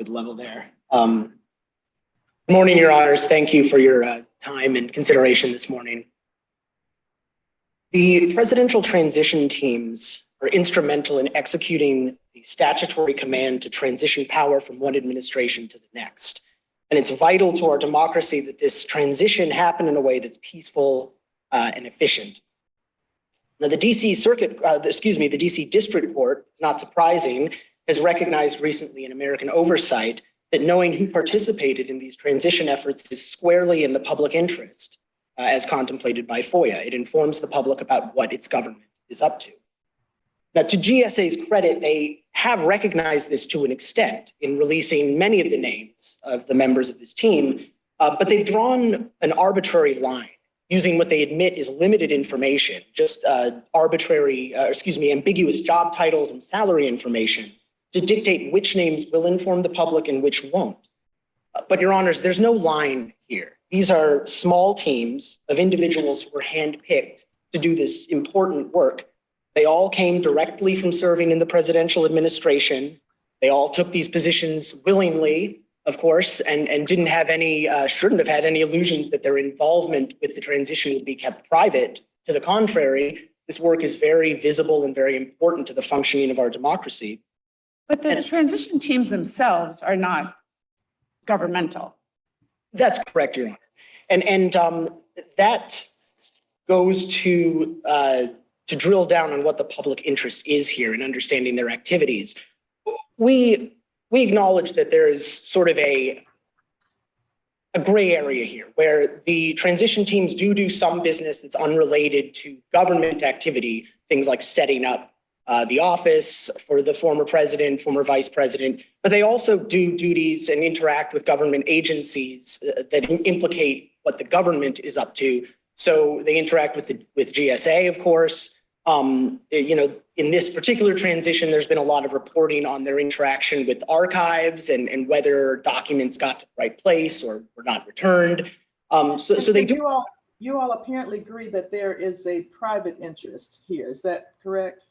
Good level there. Good morning, Your Honors. Thank you for your time and consideration this morning. The presidential transition teams are instrumental in executing the statutory command to transition power from one administration to the next. And it's vital to our democracy that this transition happen in a way that's peaceful and efficient. Now, the DC the DC District Court, not surprising, has recognized recently in American Oversight that knowing who participated in these transition efforts is squarely in the public interest, as contemplated by FOIA. It informs the public about what its government is up to. Now, to GSA's credit, they have recognized this to an extent in releasing many of the names of the members of this team, but they've drawn an arbitrary line using what they admit is limited information, just ambiguous job titles and salary information to dictate which names will inform the public and which won't. But Your Honors, there's no line here. These are small teams of individuals who were handpicked to do this important work. They all came directly from serving in the presidential administration. They all took these positions willingly, of course, and shouldn't have had any illusions that their involvement with the transition would be kept private. To the contrary, this work is very visible and very important to the functioning of our democracy. But the transition teams themselves are not governmental. That's correct, Your Honor. And that goes to drill down on what the public interest is here in understanding their activities. We acknowledge that there is sort of a gray area here where the transition teams do some business that's unrelated to government activity, things like setting up the office for the former president, former vice president, but they also do duties and interact with government agencies that implicate what the government is up to. So they interact with GSA, of course. In this particular transition, there's been a lot of reporting on their interaction with archives and whether documents got to the right place or were not returned. So they do. You all apparently agree that there is a private interest here. Is that correct?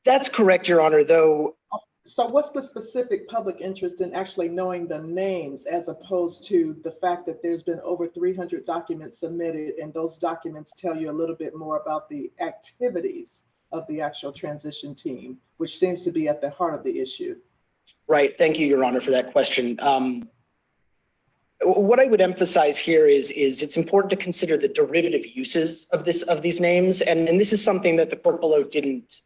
That's correct, Your Honor, though. So what's the specific public interest in actually knowing the names as opposed to the fact that there's been over 300 documents submitted and those documents tell you a little bit more about the activities of the actual transition team, which seems to be at the heart of the issue? Right. Thank you, Your Honor, for that question. What I would emphasize here is it's important to consider the derivative uses of these names, and this is something that the court below didn't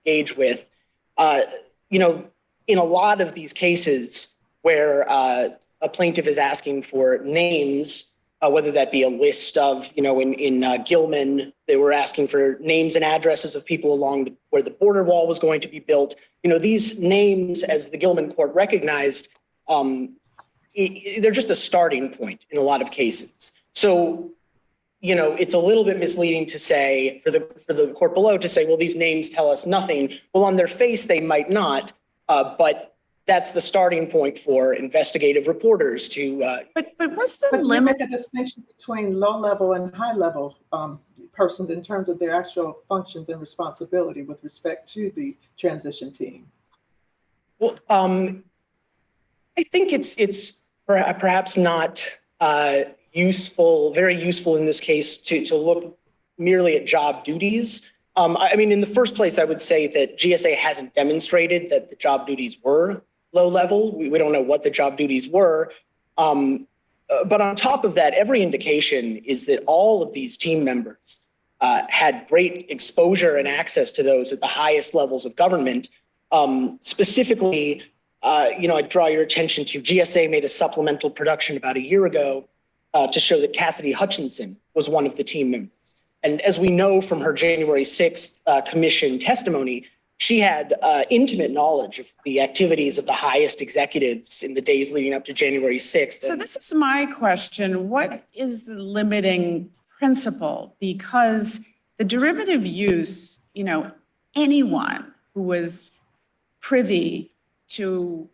engage with. In a lot of these cases where a plaintiff is asking for names, whether that be a list of, in Gilman, they were asking for names and addresses of people along where the border wall was going to be built. These names, as the Gilman court recognized, they're just a starting point in a lot of cases. So, it's a little bit misleading to say for the court below to say, well, these names tell us nothing. Well, on their face, they might not, but that's the starting point for investigative reporters to. But what's the limit? You make a distinction between low-level and high-level persons in terms of their actual functions and responsibility with respect to the transition team. Well, I think it's perhaps not very useful in this case to look merely at job duties. In the first place, I would say that GSA hasn't demonstrated that the job duties were low level. We don't know what the job duties were. But on top of that, every indication is that all of these team members had great exposure and access to those at the highest levels of government. Specifically, I draw your attention to GSA made a supplemental production about a year ago to show that Cassidy Hutchinson was one of the team members. And as we know from her January 6th commission testimony, she had intimate knowledge of the activities of the highest executives in the days leading up to January 6th. So this is my question. What is the limiting principle? Because the derivative use, anyone who was privy to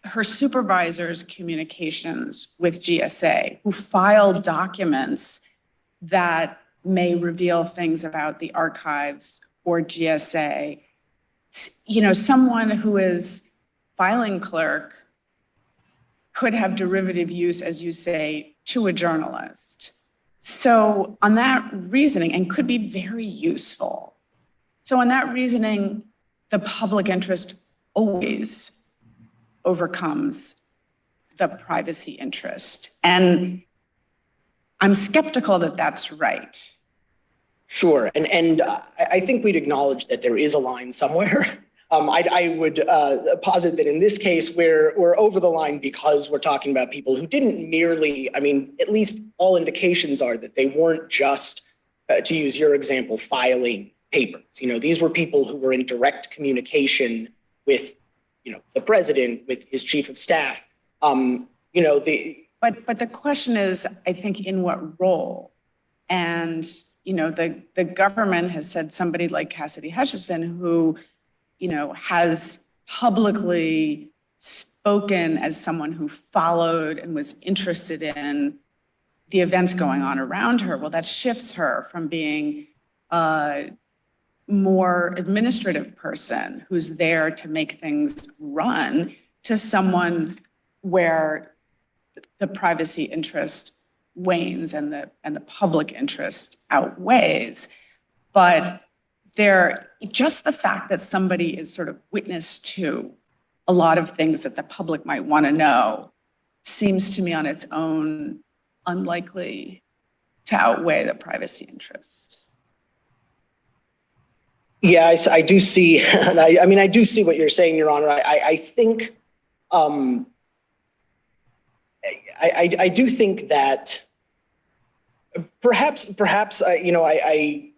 her supervisor's communications with GSA, who filed documents that may reveal things about the archives or GSA, someone who is filing clerk could have derivative use, as you say, to a journalist. So on that reasoning, and could be very useful. So on that reasoning, the public interest always overcomes the privacy interest. And I'm skeptical that that's right. Sure, and I think we'd acknowledge that there is a line somewhere. I would posit that in this case, we're over the line because we're talking about people who didn't merely, I mean, at least all indications are that they weren't just, to use your example, filing papers. You know, these were people who were in direct communication with, you know, the president, with his chief of staff. You know, But the question is, I think, in what role? And, you know, the government has said somebody like Cassidy Hutchinson, who, you know, has publicly spoken as someone who followed and was interested in the events going on around her. Well, that shifts her from being a more administrative person who's there to make things run to someone where the privacy interest wanes and the public interest outweighs. But just the fact that somebody is sort of witness to a lot of things that the public might want to know seems to me on its own unlikely to outweigh the privacy interest. Yeah, I do see, and I mean, I do see what you're saying, Your Honor. I think, I do think that perhaps, you know, I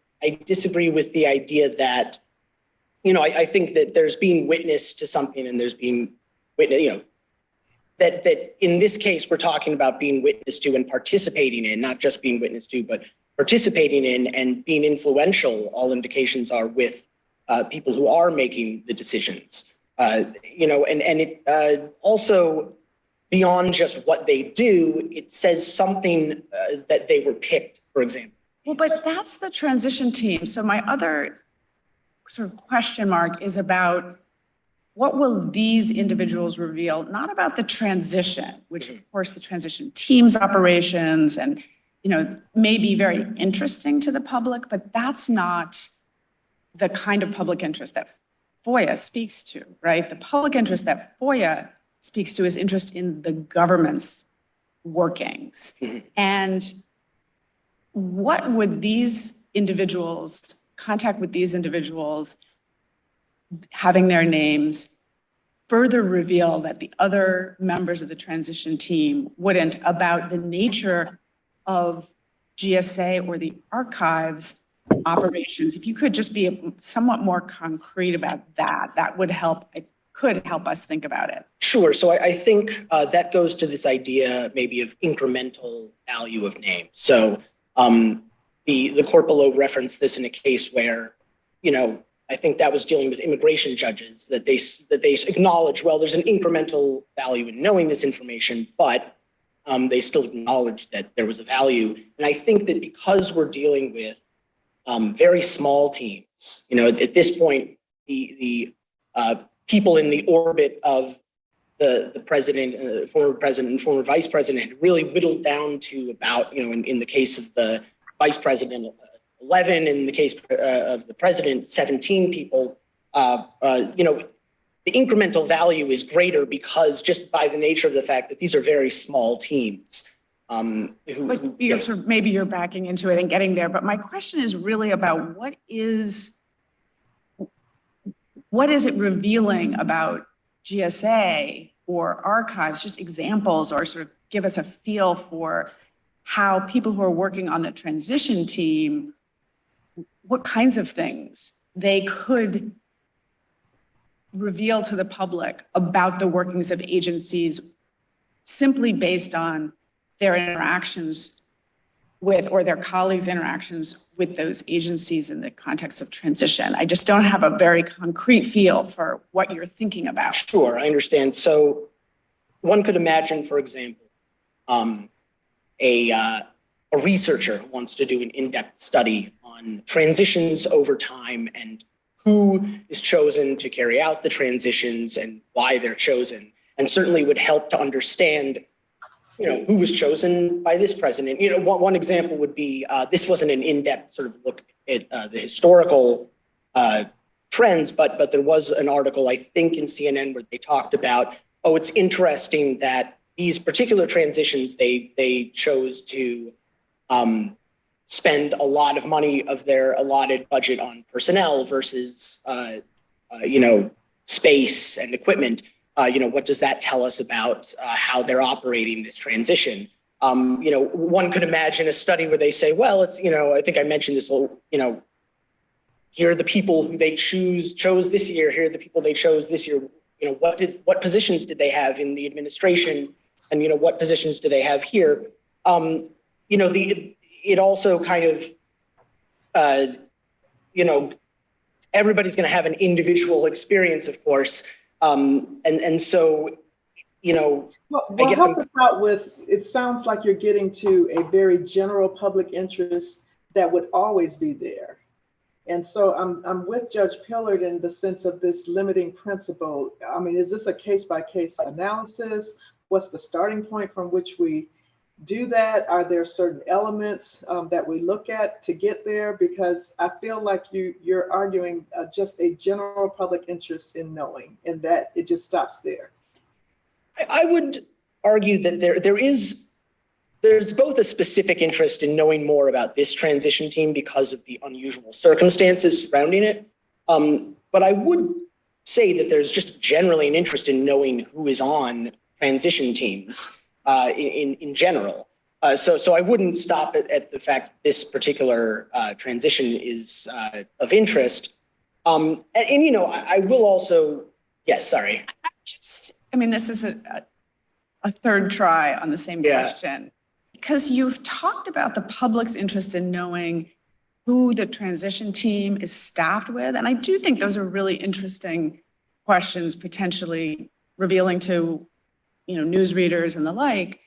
disagree with the idea that, you know, I think that there's being witness to something and there's being witness, you know, that in this case, we're talking about being witness to and participating in, not just being witness to, but participating in and being influential. All indications are with people who are making the decisions, you know, and it also, beyond just what they do, it says something that they were picked, for example. Well, but that's the transition team. So my other sort of question mark is about what will these individuals reveal, not about the transition, which of course the transition team's operations and, you know, may be very interesting to the public, but that's not the kind of public interest that FOIA speaks to, right? The public interest that FOIA speaks to is interest in the government's workings. And what would these individuals, contact with these individuals, having their names, further reveal that the other members of the transition team wouldn't about the nature of GSA or the archives operations? If you could just be somewhat more concrete about that, that would help. It could help us think about it. Sure. So I think that goes to this idea maybe of incremental value of names. So the court below referenced this in a case where, you know, I think that was dealing with immigration judges, that they acknowledge, well, there's an incremental value in knowing this information, but they still acknowledge that there was a value. And I think that because we're dealing with very small teams, you know, at this point, the people in the orbit of the president, former president and former vice president had really whittled down to about, you know, in the case of the vice president, 11, in the case of the president, 17 people. You know, the incremental value is greater because just by the nature of the fact that these are very small teams. But sort of, maybe you're backing into it and getting there, but my question is really about what is it revealing about GSA or archives, just examples, or sort of give us a feel for how people who are working on the transition team, what kinds of things they could reveal to the public about the workings of agencies simply based on their interactions with, or their colleagues' interactions with those agencies in the context of transition. I just don't have a very concrete feel for what you're thinking about. Sure, I understand. So one could imagine, for example, a researcher who wants to do an in-depth study on transitions over time and who is chosen to carry out the transitions and why they're chosen, and certainly would help to understand, who was chosen by this president. One example would be, this wasn't an in-depth sort of look at the historical trends, but there was an article, I think in CNN, where they talked about, it's interesting that these particular transitions, they chose to spend a lot of money of their allotted budget on personnel versus, space and equipment. What does that tell us about how they're operating this transition? One could imagine a study where they say, well, it's, I think I mentioned this, here are the people who they chose this year. Here are the people they chose this year. What positions did they have in the administration? And, what positions do they have here? It also kind of, everybody's going to have an individual experience, of course. And so, I guess help us out with, it sounds like you're getting to a very general public interest that would always be there. And so I'm with Judge Pillard in the sense of this limiting principle. I mean, is this a case-by-case analysis? What's the starting point from which we do that? Are there certain elements that we look at to get there? Because I feel like you're arguing just a general public interest in knowing, and that it just stops there. I would argue that there's both a specific interest in knowing more about this transition team because of the unusual circumstances surrounding it. But I would say that there's just generally an interest in knowing who is on transition teams in general. So I wouldn't stop at the fact this particular transition is of interest. I will also, yes, sorry. This is a third try on the same question. Because you've talked about the public's interest in knowing who the transition team is staffed with. And I do think those are really interesting questions, potentially revealing to, news readers and the like.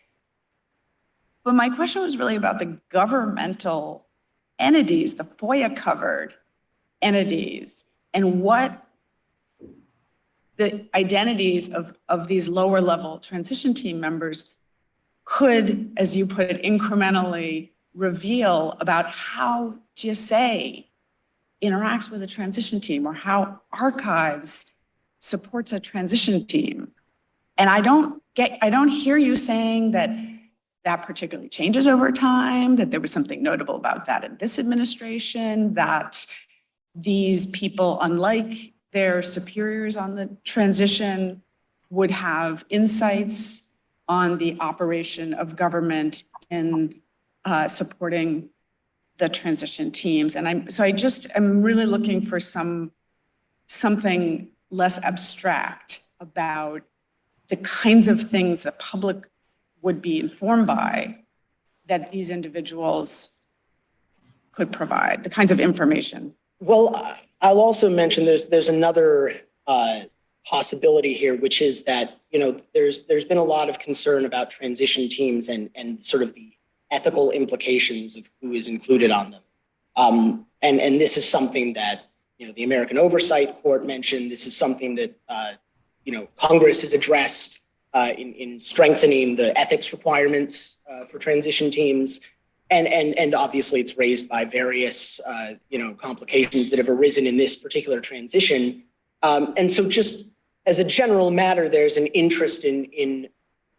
But my question was really about the governmental entities, the FOIA covered entities, and what the identities of these lower level transition team members could, as you put it, incrementally reveal about how GSA interacts with a transition team or how archives supports a transition team. And I don't hear you saying that particularly changes over time, that there was something notable about that in this administration, that these people, unlike their superiors on the transition, would have insights on the operation of government in supporting the transition teams. And I'm really looking for something less abstract about the kinds of things the public would be informed by that these individuals could provide, the kinds of information. Well, I'll also mention there's another possibility here, which is that, there's been a lot of concern about transition teams and sort of the ethical implications of who is included on them. And this is something that, the American Oversight Court mentioned. This is something that, Congress has addressed in strengthening the ethics requirements for transition teams. And obviously it's raised by various, complications that have arisen in this particular transition. And so just as a general matter, there's an interest in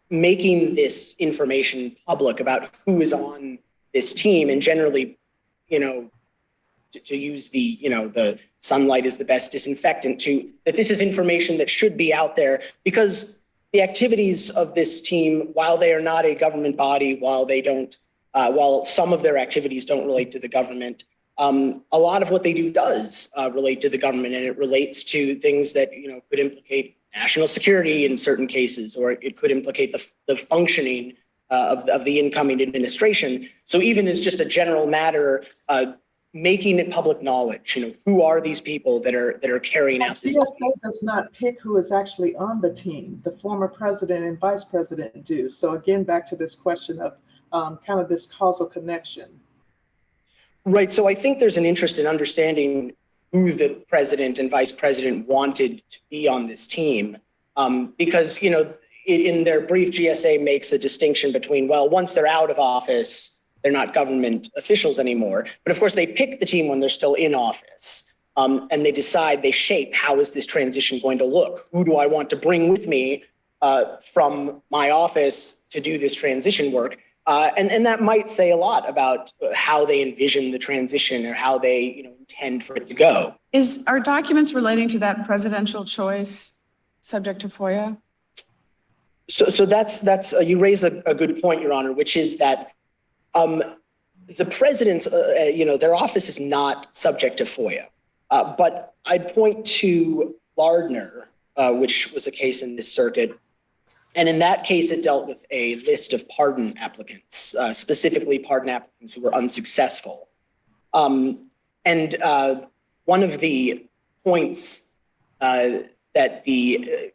making this information public about who is on this team, and generally, to use the sunlight is the best disinfectant, that this is information that should be out there, because the activities of this team, while they are not a government body, while some of their activities don't relate to the government, a lot of what they do does relate to the government, and it relates to things that could implicate national security in certain cases, or it could implicate the functioning of the incoming administration. So even as just a general matter, making it public knowledge, who are these people that are carrying out this? GSA does not pick who is actually on the team. The former president and vice president do. So again, back to this question of kind of this causal connection. Right. So I think there's an interest in understanding who the president and vice president wanted to be on this team. Because, you know, in their brief, GSA makes a distinction between, well, once they're out of office, they're not government officials anymore. But of course, they pick the team when they're still in office. And they decide, they shape, how is this transition going to look? Who do I want to bring with me from my office to do this transition work? And that might say a lot about how they envision the transition or how they, you know, intend for it to go. Are documents relating to that presidential choice subject to FOIA? So that's you raise a good point, Your Honor, which is that the president's, you know, their office is not subject to FOIA. But I'd point to Lardner, which was a case in this circuit. And in that case, it dealt with a list of pardon applicants, specifically pardon applicants who were unsuccessful. And one of the points that the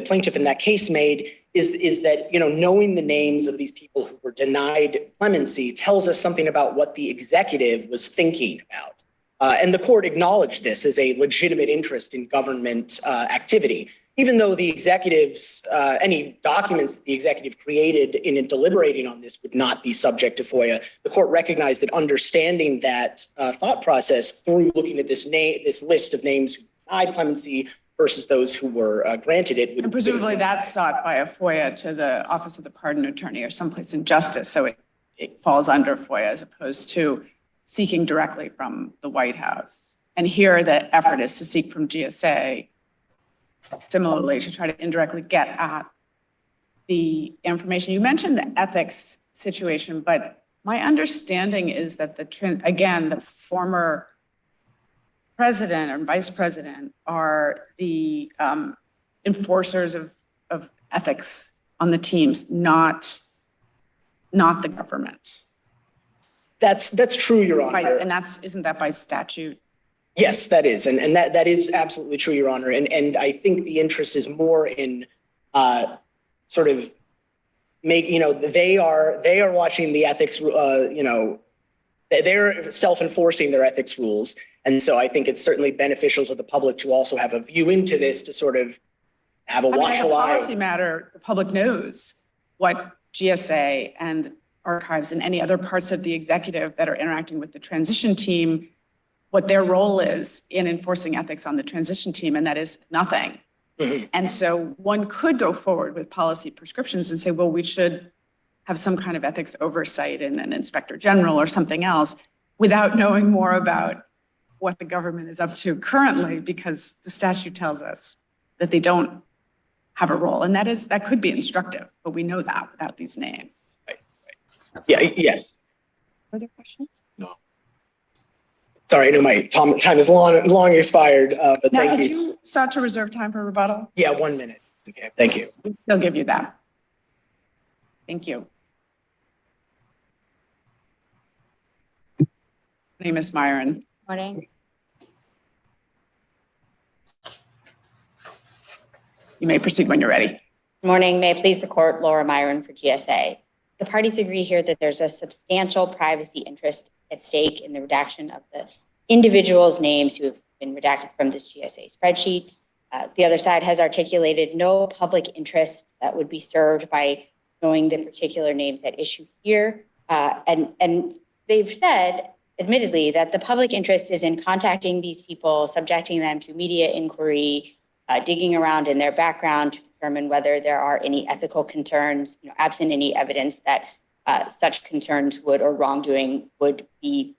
plaintiff in that case made is that, you know, knowing the names of these people who were denied clemency tells us something about what the executive was thinking about. And the court acknowledged this as a legitimate interest in government activity. Even though the executives, any documents that the executive created in deliberating on this would not be subject to FOIA, the court recognized that understanding that thought process through looking at this list of names who denied clemency versus those who were granted it. And presumably that's sought by a FOIA to the Office of the Pardon Attorney or someplace in justice, so it falls under FOIA as opposed to seeking directly from the White House. And here the effort is to seek from GSA similarly to try to indirectly get at the information. You mentioned the ethics situation, but my understanding is that the former president or vice president are the enforcers of ethics on the teams, not the government. That's true, Your Honor. And isn't that by statute? Yes, that is. And that is absolutely true, Your Honor. And I think the interest is more in sort of they are watching the ethics, they're self-enforcing their ethics rules. And so I think it's certainly beneficial to the public to also have a view into this, to sort of have a watchful eye. As a policy matter, the public knows what GSA and archives and any other parts of the executive that are interacting with the transition team, what their role is in enforcing ethics on the transition team, and that is nothing. Mm-hmm. And so one could go forward with policy prescriptions and say, well, we should have some kind of ethics oversight in an inspector general or something else without knowing more about what the government is up to currently, because the statute tells us that they don't have a role. And that could be instructive, but we know that without these names. Right. Yeah, yes. Further questions? No. Sorry, I know my time is long expired, but now, thank you. You sought to reserve time for rebuttal? Yeah, 1 minute. Okay, thank you. We'll still give you that. Thank you. My name is Myron. Morning. You may proceed when you're ready. Morning. May it please the court, Laura Myron for GSA. The parties agree here that there's a substantial privacy interest at stake in the redaction of the individuals' names who have been redacted from this GSA spreadsheet. The other side has articulated no public interest that would be served by knowing the particular names at issue here. And they've said, admittedly, that the public interest is in contacting these people, subjecting them to media inquiry, digging around in their background to determine whether there are any ethical concerns, absent any evidence that such concerns or wrongdoing would be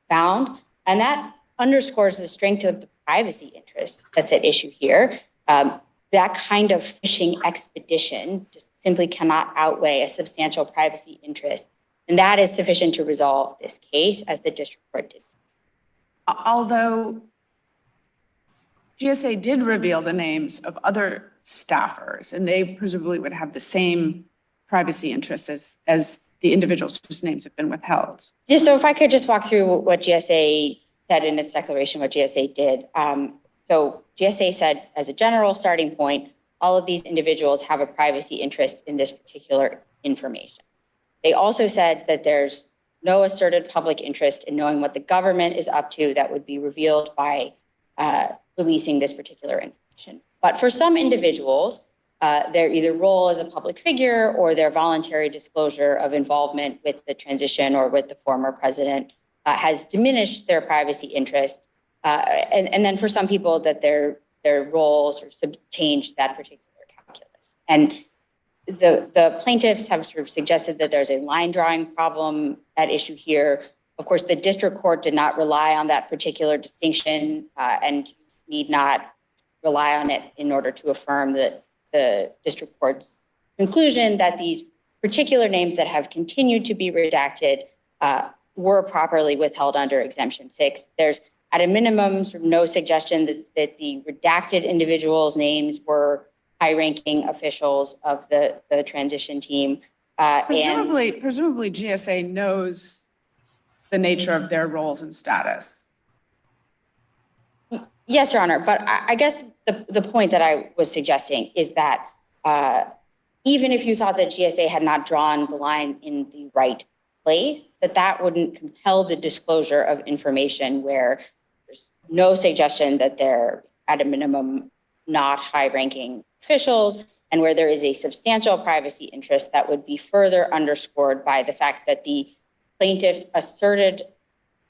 found. And that underscores the strength of the privacy interest that's at issue here. That kind of fishing expedition just simply cannot outweigh a substantial privacy interest. And that is sufficient to resolve this case, as the district court did. Although GSA did reveal the names of other staffers, and they presumably would have the same privacy interests as the individuals whose names have been withheld. Yeah, so if I could just walk through what GSA said in its declaration, what GSA did. So GSA said, as a general starting point, all of these individuals have a privacy interest in this particular information. They also said that there's no asserted public interest in knowing what the government is up to that would be revealed by releasing this particular information. But for some individuals, their either role as a public figure or their voluntary disclosure of involvement with the transition or with the former president has diminished their privacy interest. And then for some people that their roles sort of changed that particular calculus. And the plaintiffs have sort of suggested that there's a line drawing problem at issue here. Of course, the district court did not rely on that particular distinction and need not rely on it in order to affirm the district court's conclusion that these particular names that have continued to be redacted were properly withheld under Exemption 6. There's at a minimum sort of no suggestion that the redacted individuals' names were high-ranking officials of the transition team. Presumably GSA knows the nature of their roles and status. Yes, Your Honor, but I guess the point that I was suggesting is that even if you thought that GSA had not drawn the line in the right place, that wouldn't compel the disclosure of information where there's no suggestion that they're at a minimum not high-ranking officials, and where there is a substantial privacy interest that would be further underscored by the fact that the plaintiffs' asserted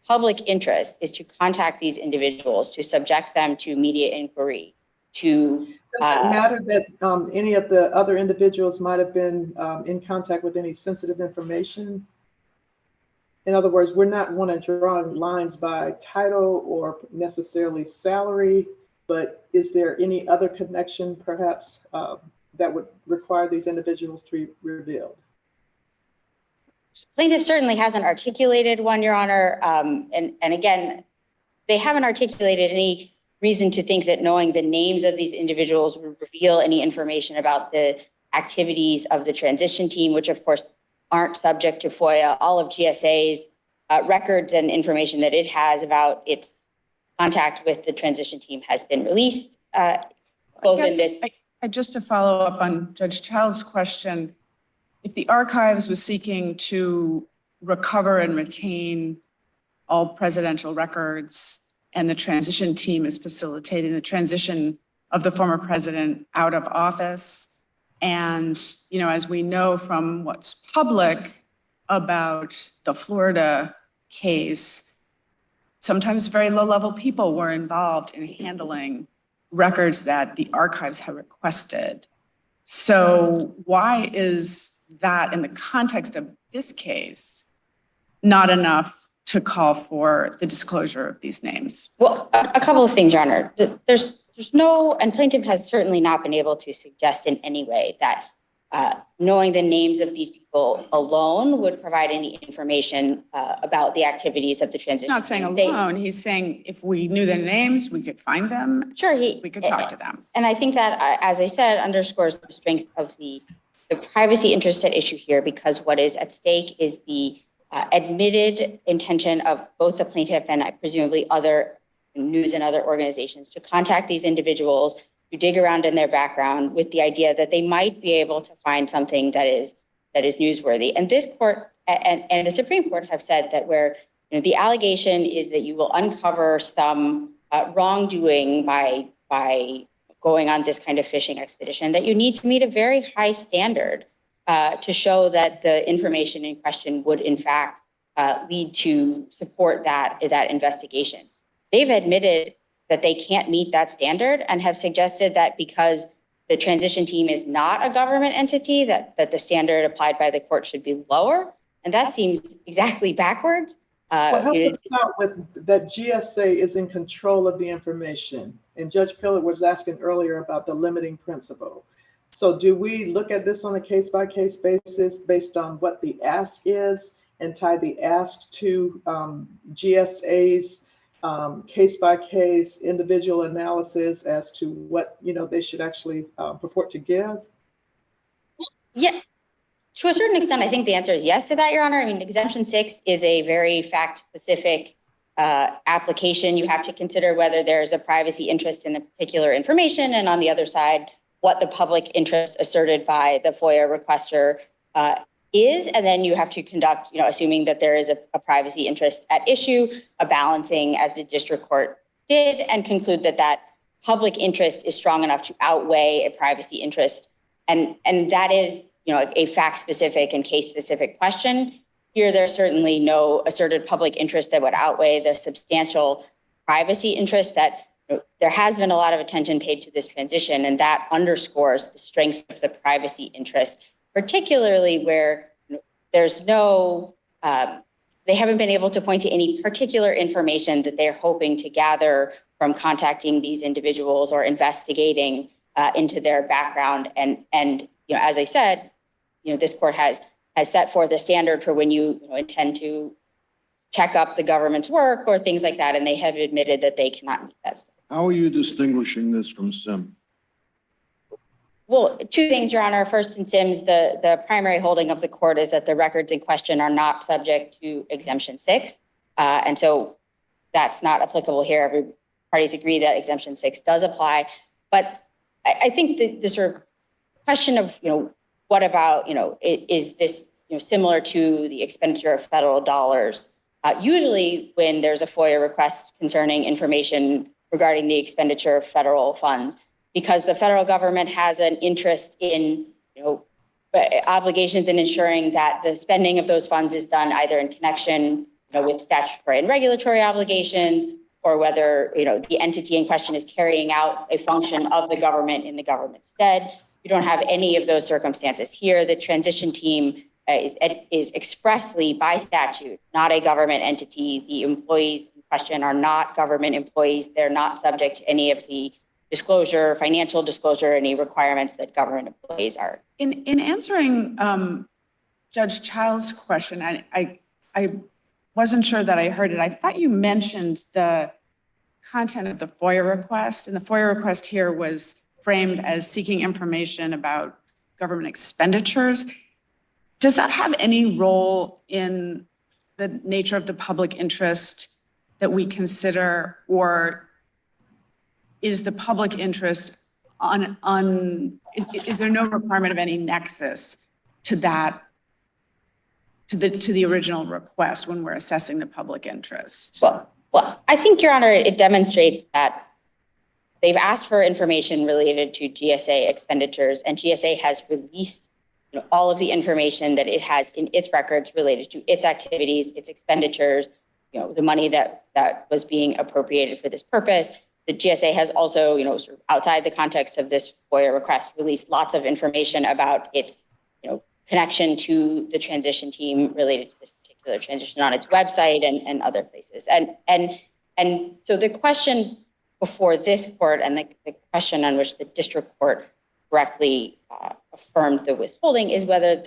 public interest is to contact these individuals, to subject them to immediate inquiry, to... Does it matter that any of the other individuals might have been in contact with any sensitive information? In other words, we're not want to draw lines by title or necessarily salary, but is there any other connection perhaps that would require these individuals to be revealed? Plaintiff certainly hasn't articulated one, Your Honor. And again, they haven't articulated any reason to think that knowing the names of these individuals would reveal any information about the activities of the transition team, which of course aren't subject to FOIA. All of GSA's records and information that it has about its contact with the transition team has been released. Just to follow up on Judge Child's question, if the archives was seeking to recover and retain all presidential records and the transition team is facilitating the transition of the former president out of office, and, you know, as we know from what's public about the Florida case, sometimes very low-level people were involved in handling records that the archives had requested. So why is that, in the context of this case, not enough to call for the disclosure of these names? Well, a couple of things, Your Honor. There's no, and plaintiff has certainly not been able to suggest in any way that knowing the names of these people alone would provide any information about the activities of the transition. He's not saying alone. He's saying if we knew their names, we could find them. Sure, we could talk to them. And I think that, as I said, underscores the strength of the privacy interest at issue here, because what is at stake is the admitted intention of both the plaintiff and presumably other news and other organizations to contact these individuals, to dig around in their background with the idea that they might be able to find something that is newsworthy. And this court and the Supreme Court have said that where, you know, the allegation is that you will uncover some wrongdoing by going on this kind of fishing expedition, that you need to meet a very high standard to show that the information in question would in fact lead to support that investigation. They've admitted that they can't meet that standard and have suggested that because the transition team is not a government entity, that the standard applied by the court should be lower. And that seems exactly backwards. Well, help us out with that GSA is in control of the information. And Judge Pillard was asking earlier about the limiting principle. So do we look at this on a case-by-case basis based on what the ask is and tie the ask to GSA's case-by-case individual analysis as to what, you know, they should actually purport to give? Yeah, to a certain extent, I think the answer is yes to that, Your Honor. I mean, Exemption 6 is a very fact-specific application. You have to consider whether there's a privacy interest in the particular information, and on the other side, what the public interest asserted by the FOIA requester is, and then you have to conduct, assuming that there is a privacy interest at issue, a balancing as the district court did, and conclude that that public interest is strong enough to outweigh a privacy interest. And that is, a fact-specific and case-specific question. Here, there's certainly no asserted public interest that would outweigh the substantial privacy interest that there has been a lot of attention paid to this transition, and that underscores the strength of the privacy interest, particularly where there's no, they haven't been able to point to any particular information that they're hoping to gather from contacting these individuals or investigating into their background. And as I said, this court has set forth a standard for when you intend to check up the government's work or things like that, and they have admitted that they cannot meet that standard. How are you distinguishing this from SIM? Well, two things, Your Honor. First, in Sims, the primary holding of the court is that the records in question are not subject to Exemption 6. And so that's not applicable here. Every parties agree that Exemption 6 does apply. But I think the sort of question of, what about, is this similar to the expenditure of federal dollars? Usually when there's a FOIA request concerning information regarding the expenditure of federal funds, because the federal government has an interest in, obligations in ensuring that the spending of those funds is done either in connection, with statutory and regulatory obligations, or whether, the entity in question is carrying out a function of the government in the government's stead. You don't have any of those circumstances here. The transition team is expressly by statute not a government entity. The employees in question are not government employees. They're not subject to any of the disclosure, financial disclosure, any requirements that government employees are. In answering Judge Child's question, I wasn't sure that I heard it. I thought you mentioned the content of the FOIA request, and the FOIA request here was framed as seeking information about government expenditures. Does that have any role in the nature of the public interest that we consider, or is the public interest is there no requirement of any nexus to that, to the original request when we're assessing the public interest? Well, I think, Your Honor, it demonstrates that they've asked for information related to GSA expenditures, and GSA has released all of the information that it has in its records related to its activities, its expenditures, the money that was being appropriated for this purpose. The GSA has also, sort of outside the context of this FOIA request, released lots of information about its, connection to the transition team related to this particular transition on its website and other places. And so the question before this court and the question on which the district court correctly affirmed the withholding is whether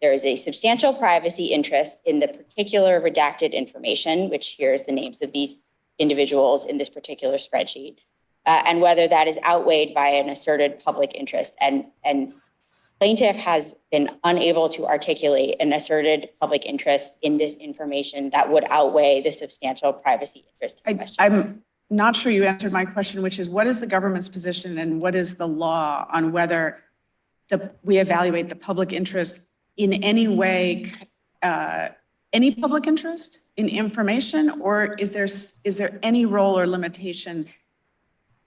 there is a substantial privacy interest in the particular redacted information, which here is the names of these individuals in this particular spreadsheet, and whether that is outweighed by an asserted public interest. And plaintiff has been unable to articulate an asserted public interest in this information that would outweigh the substantial privacy interest in question. I'm not sure you answered my question, which is what is the government's position and what is the law on whether we evaluate the public interest in any way, any public interest in information, or is there any role or limitation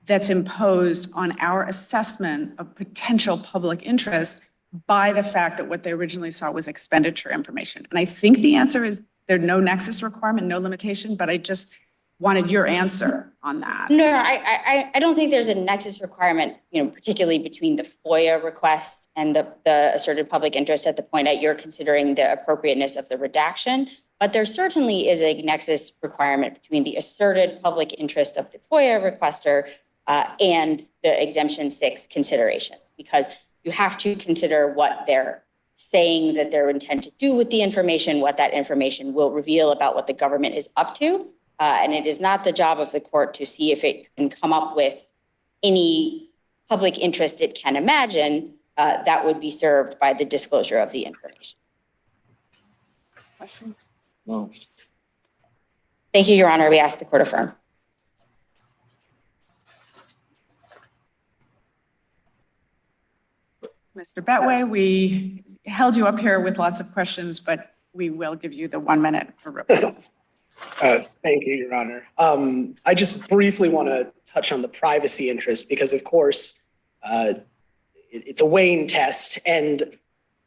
that's imposed on our assessment of potential public interest by the fact that what they originally saw was expenditure information? And I think the answer is there's no nexus requirement, no limitation, but I just wanted your answer on that. No, I don't think there's a nexus requirement, particularly between the FOIA request and the asserted public interest at the point that you're considering the appropriateness of the redaction. But there certainly is a nexus requirement between the asserted public interest of the FOIA requester and the Exemption 6 consideration, because you have to consider what they're saying that they're intend to do with the information, what that information will reveal about what the government is up to. And it is not the job of the court to see if it can come up with any public interest it can imagine that would be served by the disclosure of the information. Questions? No. Thank you, Your Honor. We ask the court affirm. Mr. Betway. We held you up here with lots of questions, but we will give you the 1 minute for rebuttal. Thank you, Your Honor. I just briefly want to touch on the privacy interest because, of course, it's a weighing test, and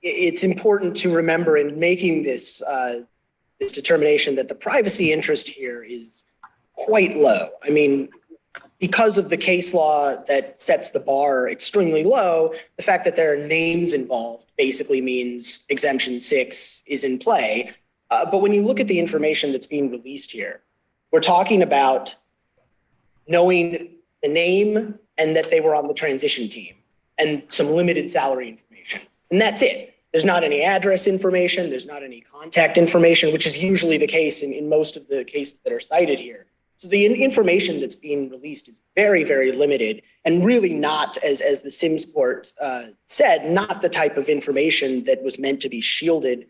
it's important to remember in making this determination that the privacy interest here is quite low. I mean, because of the case law that sets the bar extremely low, the fact that there are names involved basically means exemption 6 is in play. But when you look at the information that's being released here, we're talking about knowing the name and that they were on the transition team and some limited salary information. And that's it. There's not any address information. There's not any contact information, which is usually the case in most of the cases that are cited here. So the information that's being released is very, very limited and really not, as the Sims court said, not the type of information that was meant to be shielded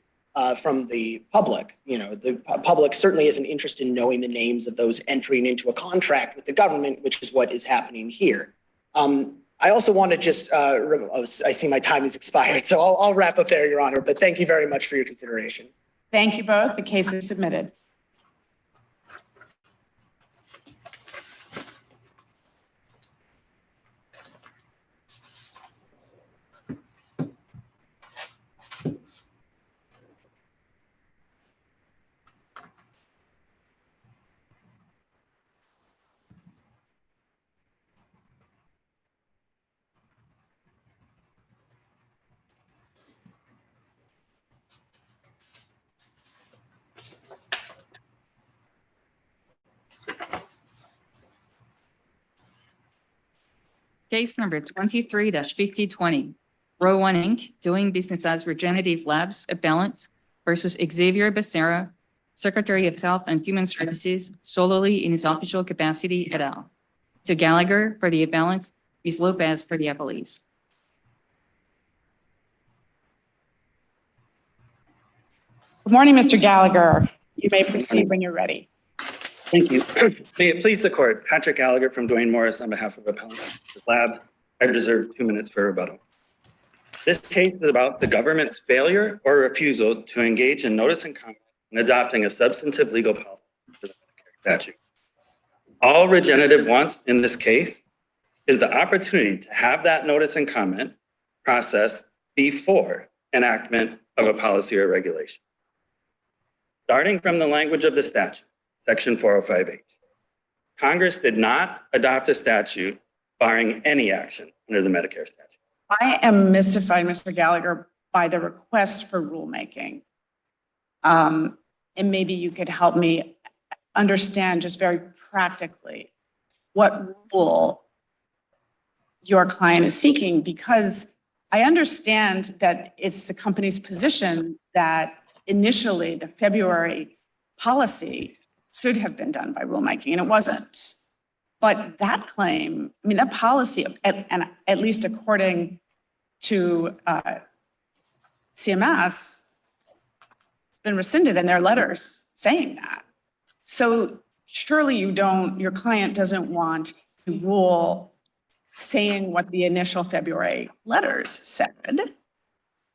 from the public. You know, the public certainly isn't interested in knowing the names of those entering into a contract with the government, which is what is happening here. I also want to just, I see my time has expired, so I'll wrap up there, Your Honor, but thank you very much for your consideration. Thank you both. The case is submitted. Case number 23-5020, Row 1 Inc., doing business as Regenerative Labs, appellant versus Xavier Becerra, Secretary of Health and Human Services, solely in his official capacity et al. To Gallagher for the appellant, Ms. Lopez for the appellees. Good morning, Mr. Gallagher. You may proceed when you're ready. Thank you. May it please the court, Patrick Gallagher from Duane Morris on behalf of Appellant Labs. I reserve 2 minutes for rebuttal. This case is about the government's failure or refusal to engage in notice and comment in adopting a substantive legal policy for the Medicare statute. All Regenerative wants in this case is the opportunity to have that notice and comment process before enactment of a policy or regulation. Starting from the language of the statute, Section 405H. Congress did not adopt a statute barring any action under the Medicare statute. I am mystified, Mr. Gallagher, by the request for rulemaking. And maybe you could help me understand just very practically what rule your client is seeking, because I understand that it's the company's position that initially the February policy should have been done by rulemaking, and it wasn't. But that claim, I mean, that policy, and at least according to CMS, it's been rescinded in their letters saying that. So surely your client doesn't want a rule saying what the initial February letters said.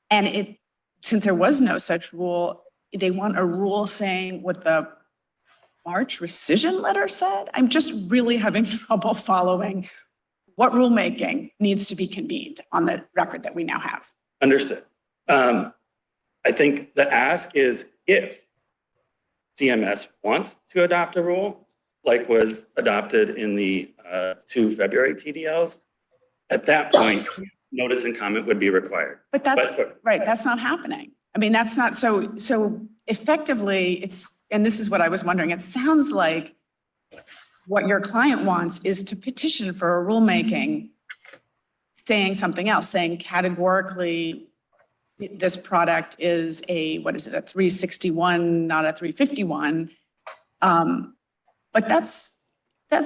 And since there was no such rule, they want a rule saying what the March rescission letter said. I'm just really having trouble following what rulemaking needs to be convened on the record that we now have. Understood. I think the ask is if CMS wants to adopt a rule like was adopted in the 2 February TDLs, at that point, notice and comment would be required. But right, that's not happening. I mean, that's not, so effectively, and this is what I was wondering, it sounds like what your client wants is to petition for a rulemaking saying something else, saying categorically, this product is a 361, not a 351. But that's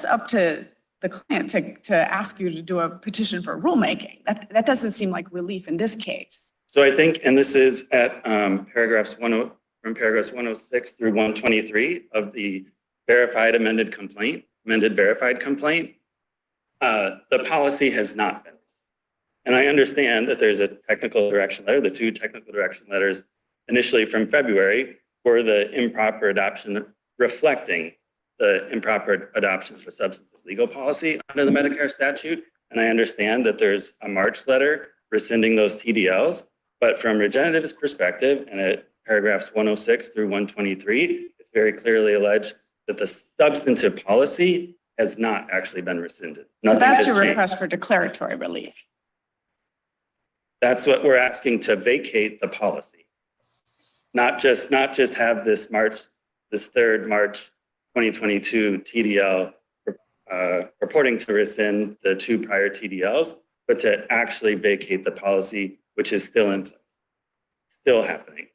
up to the client to ask you to do a petition for rulemaking. That doesn't seem like relief in this case. So I think, and this is at paragraphs 106 through 123 of the amended verified complaint, the policy has not been. And I understand that there's a technical direction letter, the two technical direction letters initially from February for the improper adoption, reflecting the improper adoption of a substantive legal policy under the Medicare statute. And I understand that there's a March letter rescinding those TDLs, but from Regenerative's perspective, and at paragraphs 106 through 123, it's very clearly alleged that the substantive policy has not actually been rescinded. So Nothing that's has your changed. request for declaratory relief. That's what we're asking, to vacate the policy. Not just have this third March 2022 TDL reporting to rescind the two prior TDLs, but to actually vacate the policy, which is still in place, still happening.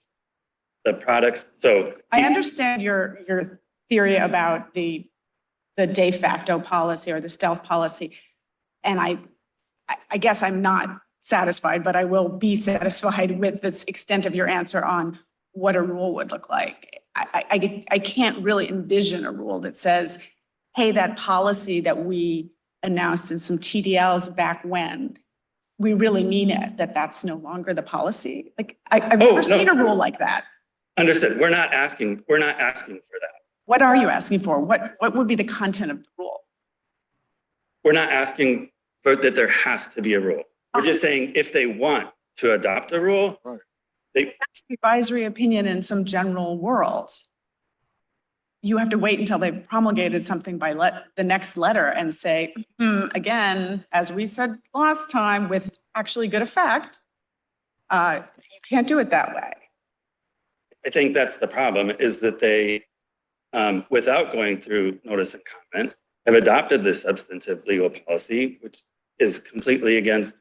The products, so. I understand your theory about the de facto policy or the stealth policy. And I guess I'm not satisfied, but I will be satisfied with the extent of your answer on what a rule would look like. I can't really envision a rule that says, hey, that policy that we announced in some TDLs back when, we really mean it, that's no longer the policy. Like, I've never seen a rule like that. Understood. We're not asking for that. What are you asking for? What would be the content of the rule? We're not asking for that there has to be a rule. We're just saying if they want to adopt a rule, That's an advisory opinion in some general world. You have to wait until they've promulgated something by the next letter and say, again, as we said last time, with actually good effect, you can't do it that way. I think that's the problem, is that they, without going through notice and comment, have adopted this substantive legal policy, which is completely against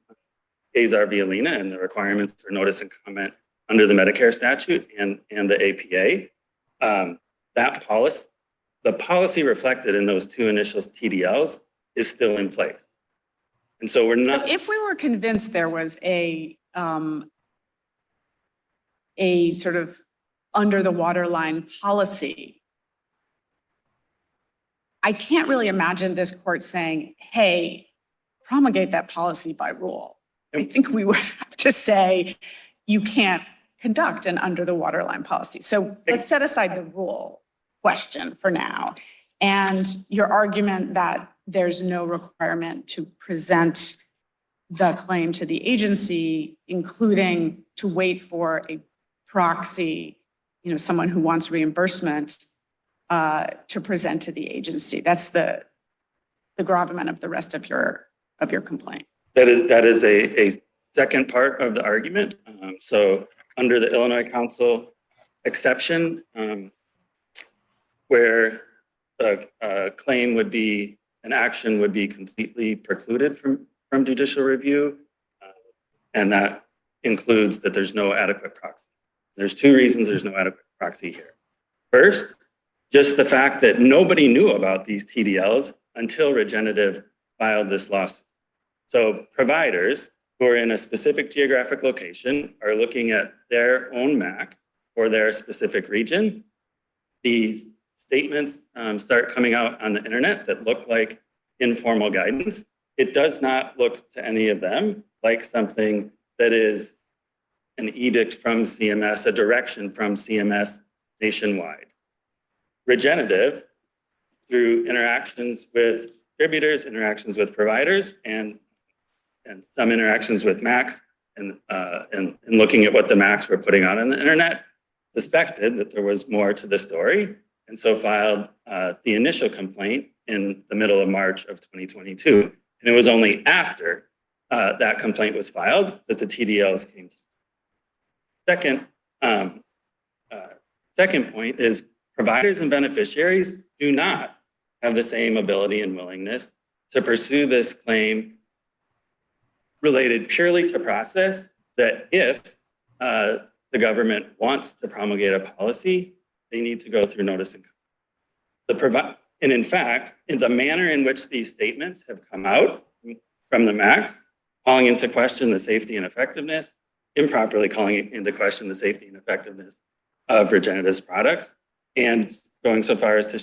Azar v. Alina and the requirements for notice and comment under the Medicare statute and the APA. The policy reflected in those two initial TDLs is still in place. And so we're not. But if we were convinced there was a sort of under the waterline policy, I can't really imagine this court saying, hey, promulgate that policy by rule. I think we would have to say, you can't conduct an under the waterline policy. So let's set aside the rule question for now. And your argument that there's no requirement to present the claim to the agency, including to wait for a proxy, someone who wants reimbursement to present to the agency. That's the gravamen of the rest of your complaint. That is a second part of the argument. So under the Illinois Council exception, where a claim would be, an action would be completely precluded from judicial review, and that includes that there's no adequate proxy. There's two reasons there's no adequate proxy here. First, just the fact that nobody knew about these TDLs until Regenerative filed this lawsuit. So providers who are in a specific geographic location are looking at their own MAC or their specific region. These statements start coming out on the internet that look like informal guidance. It does not look to any of them like something that is an edict from CMS, a direction from CMS nationwide. Regenerative, through interactions with distributors, interactions with providers, and some interactions with MACs, and looking at what the MACs were putting out on the internet, suspected that there was more to the story, and so filed the initial complaint in the middle of March of 2022. And it was only after that complaint was filed that the TDLs came to. Second point is providers and beneficiaries do not have the same ability and willingness to pursue this claim related purely to process, that if the government wants to promulgate a policy, they need to go through notice and comment. And in fact, in the manner in which these statements have come out from the MACs, calling into question the safety and effectiveness, improperly calling into question the safety and effectiveness of Regenerative's products, and going so far as to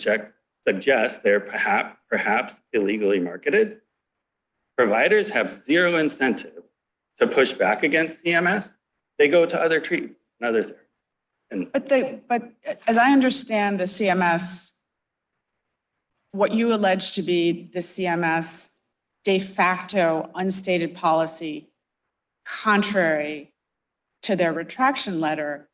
suggest they're perhaps illegally marketed, providers have zero incentive to push back against CMS, they go to other treatments and other therapies. And But as I understand the CMS, what you allege to be the CMS de facto unstated policy contrary to their retraction letter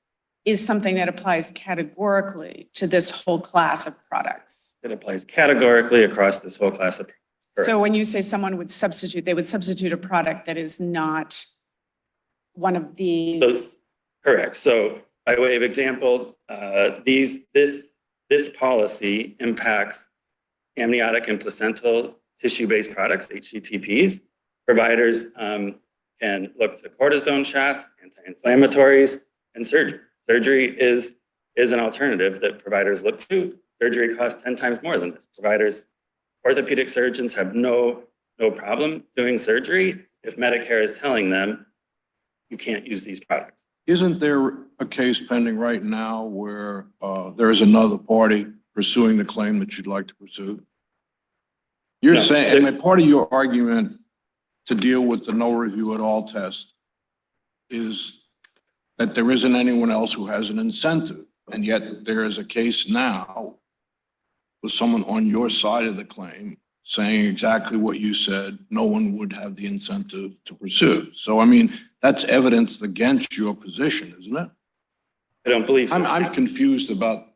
is something that applies categorically to this whole class of products. it applies categorically across this whole class of products. So when you say someone would substitute, they would substitute a product that is not one of these. Correct. So by way of example, this policy impacts amniotic and placental tissue-based products, HCTPs. Providers can look to cortisone shots, anti-inflammatories, and surgery. Surgery is an alternative that providers look to. Surgery costs 10 times more than this. Orthopedic surgeons have no problem doing surgery if Medicare is telling them you can't use these products. Isn't there a case pending right now where there is another party pursuing the claim that you'd like to pursue? You're No, saying, and part of your argument to deal with the no review at all test is that there isn't anyone else who has an incentive. And yet there is a case now with someone on your side of the claim saying exactly what you said, no one would have the incentive to pursue. So, I mean, that's evidence against your position, isn't it? I don't believe so. I'm confused about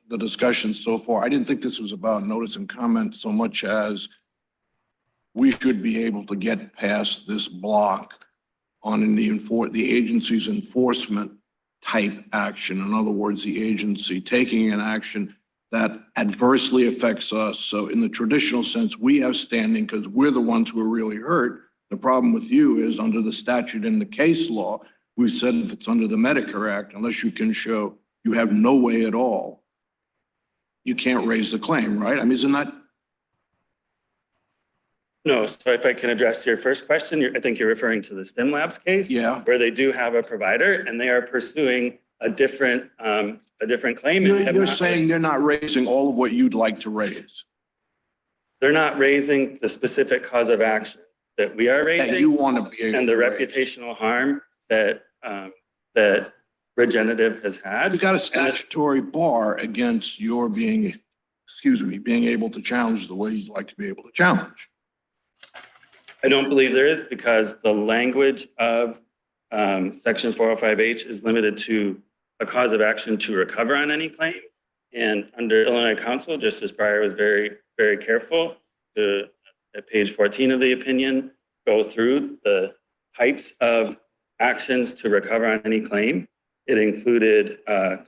the discussion so far. I didn't think this was about notice and comment so much as we should be able to get past this block on the agency's enforcement type action. In other words, the agency taking an action that adversely affects us. So in the traditional sense, we have standing because we're the ones who are really hurt. The problem with you is under the statute and the case law, we've said if it's under the Medicare Act, unless you can show you have no way at all, you can't raise the claim, right? I mean, isn't that? No, so if I can address your first question, I think you're referring to the STEM Labs case. Yeah. Where they do have a provider and they are pursuing a different claim. You're saying they're not raising all of what you'd like to raise. They're not raising the specific cause of action that we are raising. That you want to be able and the to raise. reputational harm that Regenerative has had. You got a statutory bar against your being able to challenge the way you'd like to be able to challenge. I don't believe there is because the language of Section 405H is limited to a cause of action to recover on any claim. And under Illinois counsel, Justice Breyer was very, very careful to, at page 14 of the opinion, go through the types of actions to recover on any claim. It included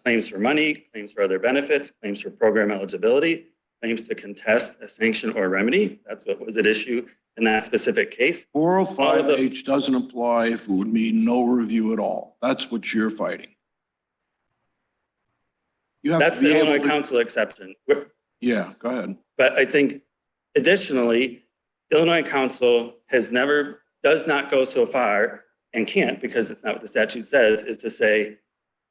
claims for money, claims for other benefits, claims for program eligibility, claims to contest a sanction or remedy. That's what was at issue in that specific case. 405H doesn't apply if it would mean no review at all. That's what you're fighting. You have That's to be the able Illinois to, counsel exception. yeah, go ahead. But I think additionally, Illinois counsel does not go so far and can't, because it's not what the statute says, is to say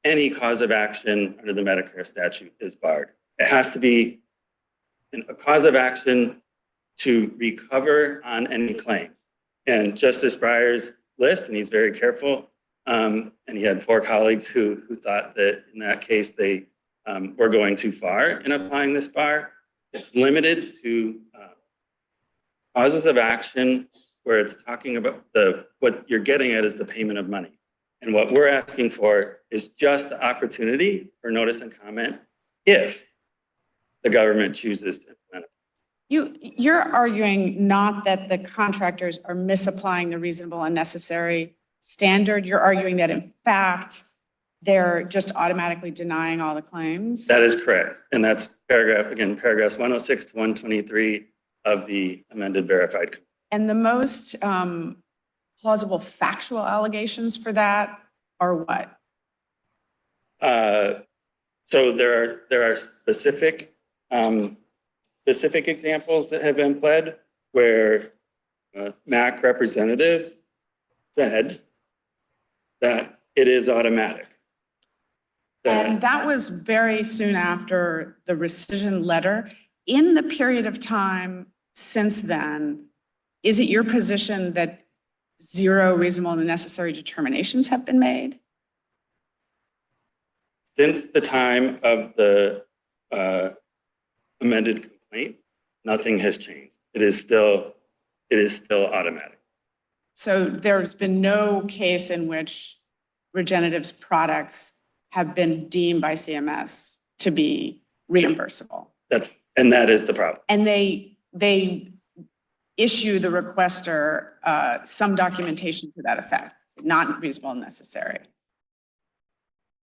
any cause of action under the Medicare statute is barred. It has to be a cause of action to recover on any claim. And Justice Breyer's list, and he's very careful, and he had 4 colleagues who thought that in that case they were going too far in applying this bar. It's limited to causes of action where it's talking about what you're getting at is the payment of money. And what we're asking for is just the opportunity for notice and comment if the government chooses to implement it. You're arguing not that the contractors are misapplying the reasonable and necessary standard. You're arguing that in fact, they're just automatically denying all the claims. That is correct. And that's paragraphs 106 to 123 of the amended verified. And the most plausible factual allegations for that are what? So there are specific examples that have been pled where MAC representatives said that it is automatic. And that was very soon after the rescission letter. In the period of time since then, is it your position that zero reasonable and necessary determinations have been made? Since the time of the amended complaint, nothing has changed. It is still automatic. So there's been no case in which Regenerative's products have been deemed by CMS to be reimbursable. And that is the problem. And they issue the requester some documentation to that effect, not reasonable and necessary.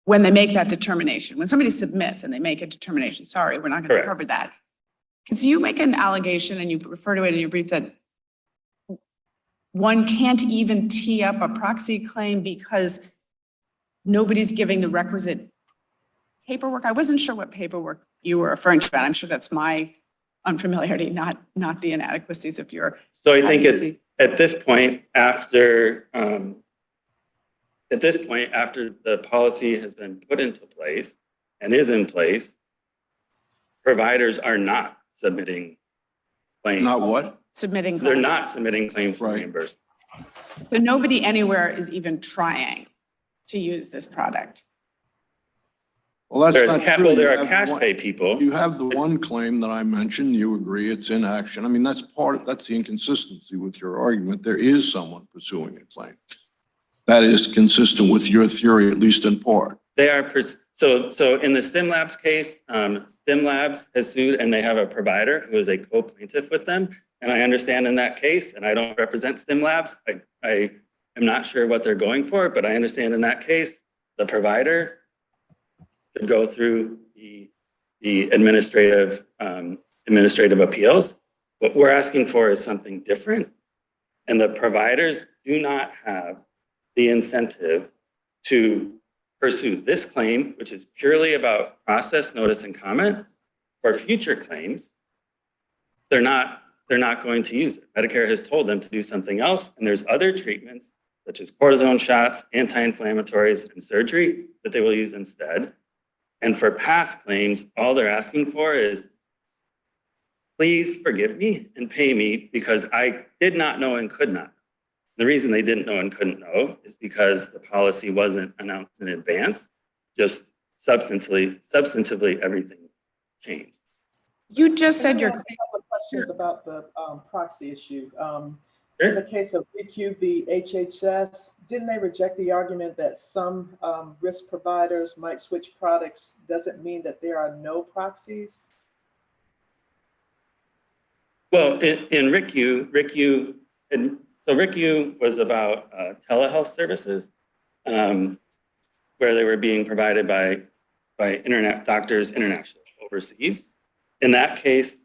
When they make that determination, when somebody submits and they make a determination, sorry, we're not going to Correct. cover that. Because you make an allegation and you refer to it in your brief that one can't even tee up a proxy claim because nobody's giving the requisite paperwork. I wasn't sure what paperwork you were referring to, but I'm sure that's my unfamiliarity, not the inadequacies of your. So I think at this point, after the policy has been put into place and is in place, providers are not submitting claims. Not what? Submitting. They're claims. not submitting claims for Right. reimbursement. So nobody anywhere is even trying to use this product. Well, that's not true. There You are have cash one- pay people. You have the one claim that I mentioned, you agree it's in action. I mean, that's the inconsistency with your argument. There is someone pursuing a claim. That is consistent with your theory, at least in part. They are, so in the STEM Labs case, STEM Labs has sued and they have a provider who is a co-plaintiff with them. And I understand in that case, and I don't represent STEM Labs, I am not sure what they're going for, but I understand in that case, the provider could go through the administrative appeals. What we're asking for is something different. And the providers do not have the incentive to pursue this claim, which is purely about process, notice, and comment. For future claims, they're not going to use it. Medicare has told them to do something else, and there's other treatments, such as cortisone shots, anti-inflammatories, and surgery that they will use instead. And for past claims, all they're asking for is, please forgive me and pay me because I did not know and could not. The reason they didn't know and couldn't know is because the policy wasn't announced in advance. Just substantively everything changed. You just said your I have a couple of questions about the proxy issue. Sure. In the case of RICU v. HHS, didn't they reject the argument that some risk providers might switch products doesn't mean that there are no proxies? Well, in RICU, so RICU was about telehealth services, where they were being provided by internet doctors internationally, overseas. In that case,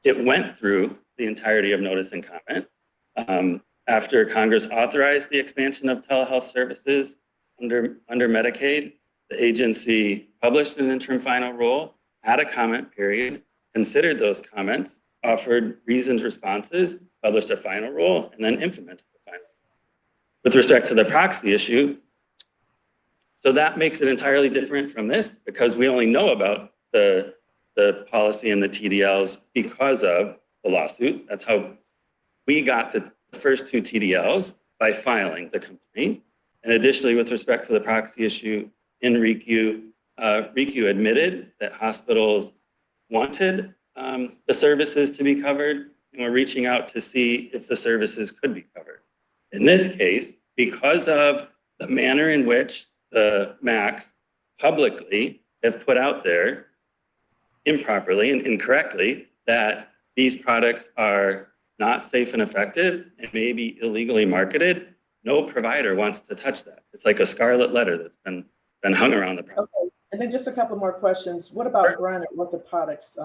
it went through the entirety of notice and comment. After Congress authorized the expansion of telehealth services under Medicaid, the agency published an interim final rule, had a comment period, considered those comments, offered reasoned responses, published a final rule, and then implemented the final rule. With respect to the proxy issue, so that makes it entirely different from this because we only know about the policy and the TDLs because of the lawsuit. That's how we got the first two TDLs, by filing the complaint. And additionally, with respect to the proxy issue in RICU, RICU admitted that hospitals wanted the services to be covered, and we're reaching out to see if the services could be covered. In this case, because of the manner in which the MACs publicly have put out there improperly and incorrectly that these products are not safe and effective and may be illegally marketed, no provider wants to touch that. It's like a scarlet letter that's been hung around the product. Okay, and then just a couple more questions. What about Granite Orthopedics,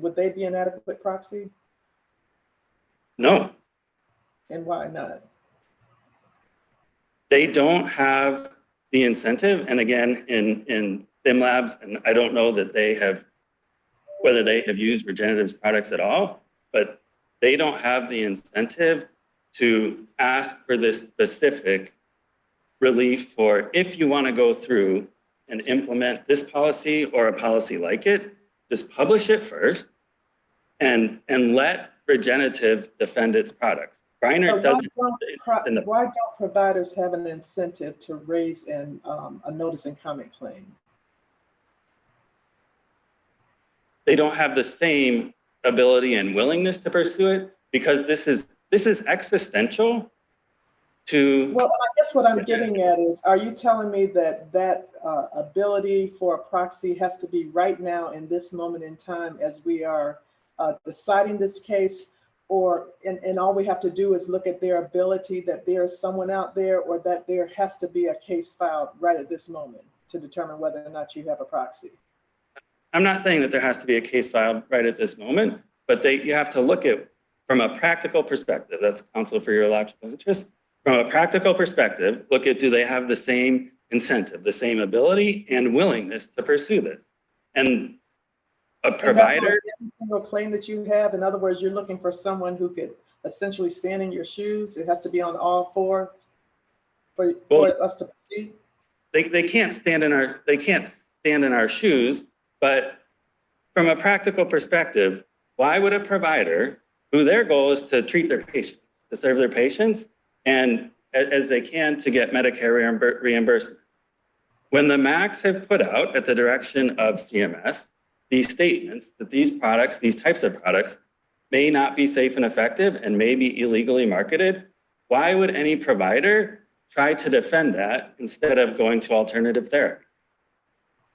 would they be an adequate proxy? No, And why not? they don't have the incentive. And again, in STEM Labs, and I don't know that whether they have used Regenerative's products at all, but they don't have the incentive to ask for this specific relief for if you want to go through and implement this policy or a policy like it, just publish it first and let Regenerative defend its products. Griner But doesn't. why don't providers have an incentive to raise a notice and comment claim? They don't have the same ability and willingness to pursue it because this is existential to. Well, I guess what I'm getting at is, are you telling me that ability for a proxy has to be right now in this moment in time as we are deciding this case, and all we have to do is look at their ability, that there's someone out there, or that there has to be a case filed right at this moment to determine whether or not you have a proxy? I'm not saying that there has to be a case filed right at this moment, but you have to look at from a practical perspective. That's counsel for your logical interest. From a practical perspective, look at, do they have the same incentive, the same ability and willingness to pursue this? And a provider. Every single claim that you have, in other words, you're looking for someone who could essentially stand in your shoes. It has to be on all four for us to proceed. They can't stand in our shoes, but from a practical perspective, why would a provider, who their goal is to treat their patients, to serve their patients, and as they can to get Medicare reimbursement, when the MACs have put out at the direction of CMS these statements that these products, these types of products, may not be safe and effective and may be illegally marketed, why would any provider try to defend that instead of going to alternative therapy?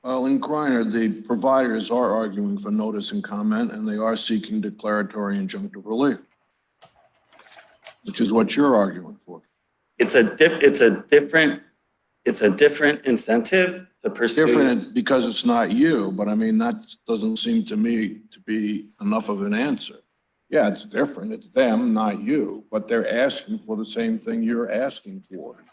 Well, in Griner, the providers are arguing for notice and comment, and they are seeking declaratory injunctive relief, which is what you're arguing for. It's a different incentive to pursue. Different because it's not you, but I mean, that doesn't seem to me to be enough of an answer. Yeah, it's different. It's them, not you, but they're asking for the same thing you're asking for,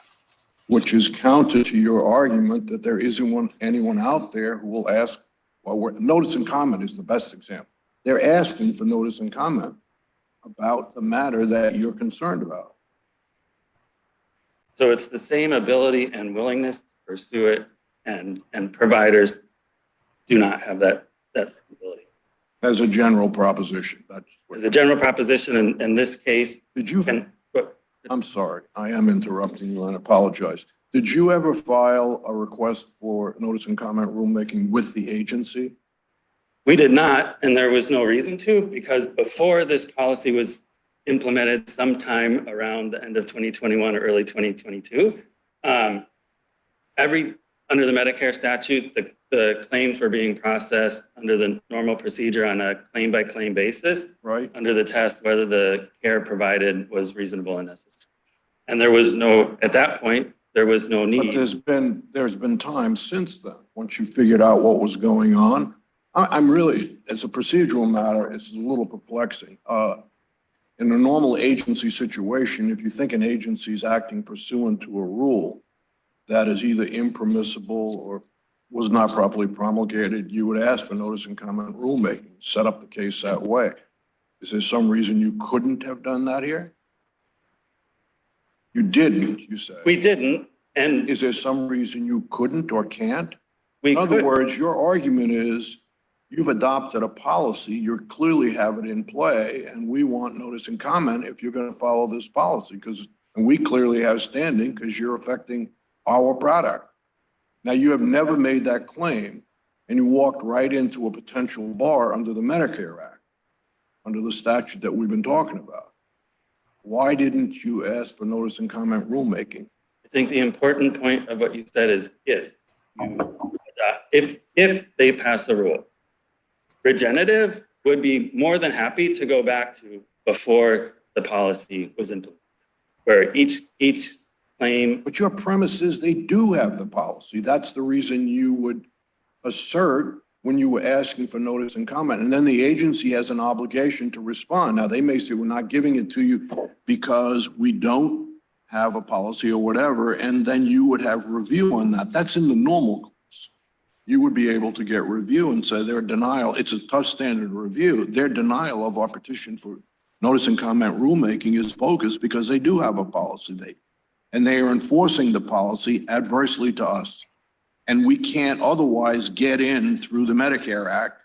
which is counter to your argument that there isn't anyone out there who will ask. Well, notice and comment is the best example. They're asking for notice and comment about the matter that you're concerned about. So it's the same ability and willingness to pursue it, and providers do not have that ability. As a general proposition, As a general proposition, in this case. I'm sorry, I am interrupting you and apologize. Did you ever file a request for notice and comment rulemaking with the agency? We did not, and there was no reason to, because before this policy was implemented sometime around the end of 2021 or early 2022, under the Medicare statute, the claims were being processed under the normal procedure on a claim-by-claim basis, right? Under the test whether the care provided was reasonable and necessary. And there was no, at that point, there was no need. But there's been time since then, once you figured out what was going on. I'm really, as a procedural matter, it's a little perplexing. In a normal agency situation, if you think an agency is acting pursuant to a rule that is either impermissible or was not properly promulgated, you would ask for notice and comment rulemaking, set up the case that way. Is there some reason you couldn't have done that here? You didn't, you say. We didn't, and is there some reason you couldn't or can't? In other words, your argument is you've adopted a policy, you clearly have it in play, and we want notice and comment if you're going to follow this policy, and we clearly have standing because you're affecting our product. Now, you have never made that claim, and you walked right into a potential bar under the Medicare Act, under the statute that we've been talking about. Why didn't you ask for notice and comment rulemaking? I think the important point of what you said is if they pass a rule. Regenerative would be more than happy to go back to before the policy was implemented, where each claim. But your premise is they do have the policy. That's the reason you would assert when you were asking for notice and comment. And then the agency has an obligation to respond. Now, they may say, we're not giving it to you because we don't have a policy or whatever, and then you would have review on that. That's in the normal course. You would be able to get review and say their denial, it's a tough standard review. Their denial of our petition for notice and comment rulemaking is bogus because they do have a policy. And they are enforcing the policy adversely to us. And we can't otherwise get in through the Medicare Act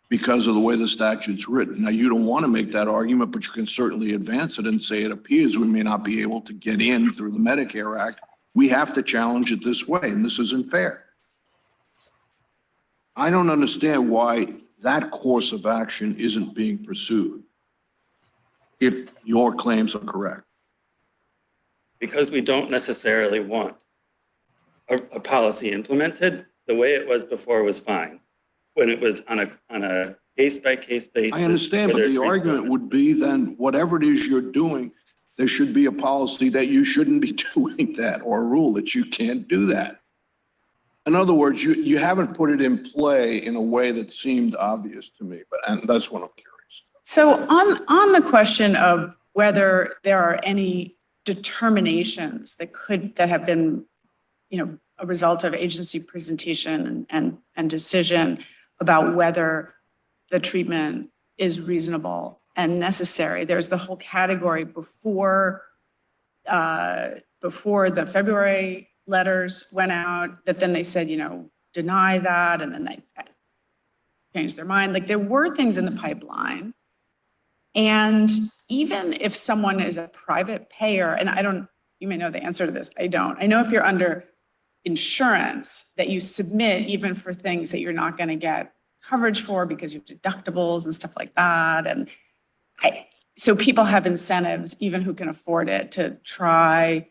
because of the way the statute's written. Now, you don't want to make that argument, but you can certainly advance it and say it appears we may not be able to get in through the Medicare Act. We have to challenge it this way, and this isn't fair. I don't understand why that course of action isn't being pursued if your claims are correct. Because we don't necessarily want a policy implemented. The way it was before was fine. When it was on a case-by-case basis. I understand, but the argument would be then whatever it is you're doing, there should be a policy that you shouldn't be doing that, or a rule that you can't do that. In other words, you haven't put it in play in a way that seemed obvious to me, and that's what I'm curious. So on the question of whether there are any determinations that have been, a result of agency presentation and decision about whether the treatment is reasonable and necessary. There's the whole category before the February letters went out that then they said, deny that, and then they changed their mind. Like there were things in the pipeline. And even if someone is a private payer, and you may know the answer to this, I don't. I know if you're under insurance that you submit even for things that you're not going to get coverage for because you have deductibles and stuff like that. And so people have incentives, even who can afford it, to try.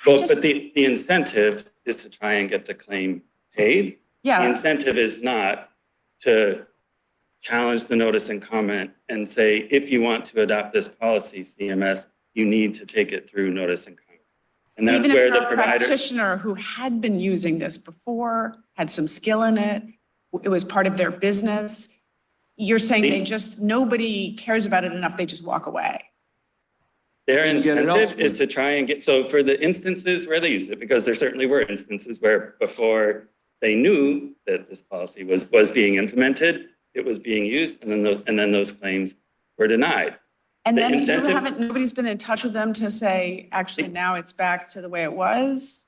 But the incentive is to try and get the claim paid. Yeah. The incentive is not to challenge the notice and comment and say, if you want to adopt this policy, CMS, you need to take it through notice and comment. And that's even where if the a provider. Practitioner who had been using this before, had some skill in it, it was part of their business. You're saying nobody cares about it enough, they just walk away. Their incentive is to try and get, so for the instances where they use it, because there certainly were instances where before they knew that this policy was being implemented, it was being used, and then those claims were denied. And then nobody's been in touch with them to say, actually, now it's back to the way it was?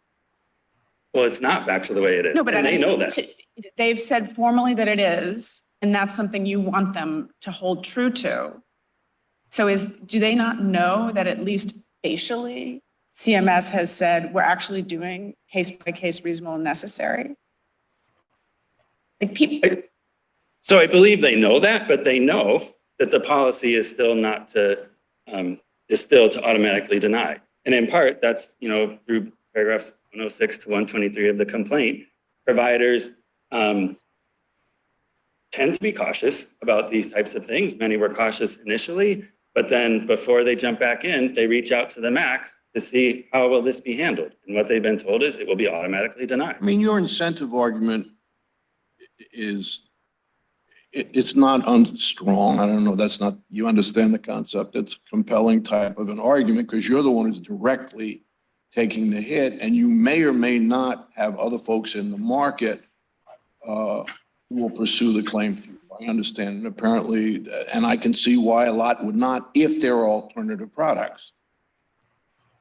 Well, it's not back to the way it is. No, but they know that. They've said formally that it is, and that's something you want them to hold true to. So do they not know that at least facially, CMS has said, we're actually doing case-by-case reasonable and necessary? So I believe they know that, but they know that the policy is still to automatically deny. And in part, that's, through paragraphs 106 to 123 of the complaint, providers tend to be cautious about these types of things. Many were cautious initially, but then before they jump back in, they reach out to the MACs to see how will this be handled. And what they've been told is it will be automatically denied. I mean, your incentive argument it's not unstrong. I don't know. You understand the concept. It's a compelling type of an argument because you're the one who's directly taking the hit, and you may or may not have other folks in the market who will pursue the claim for you. I understand. And apparently, and I can see why a lot would not if there are alternative products.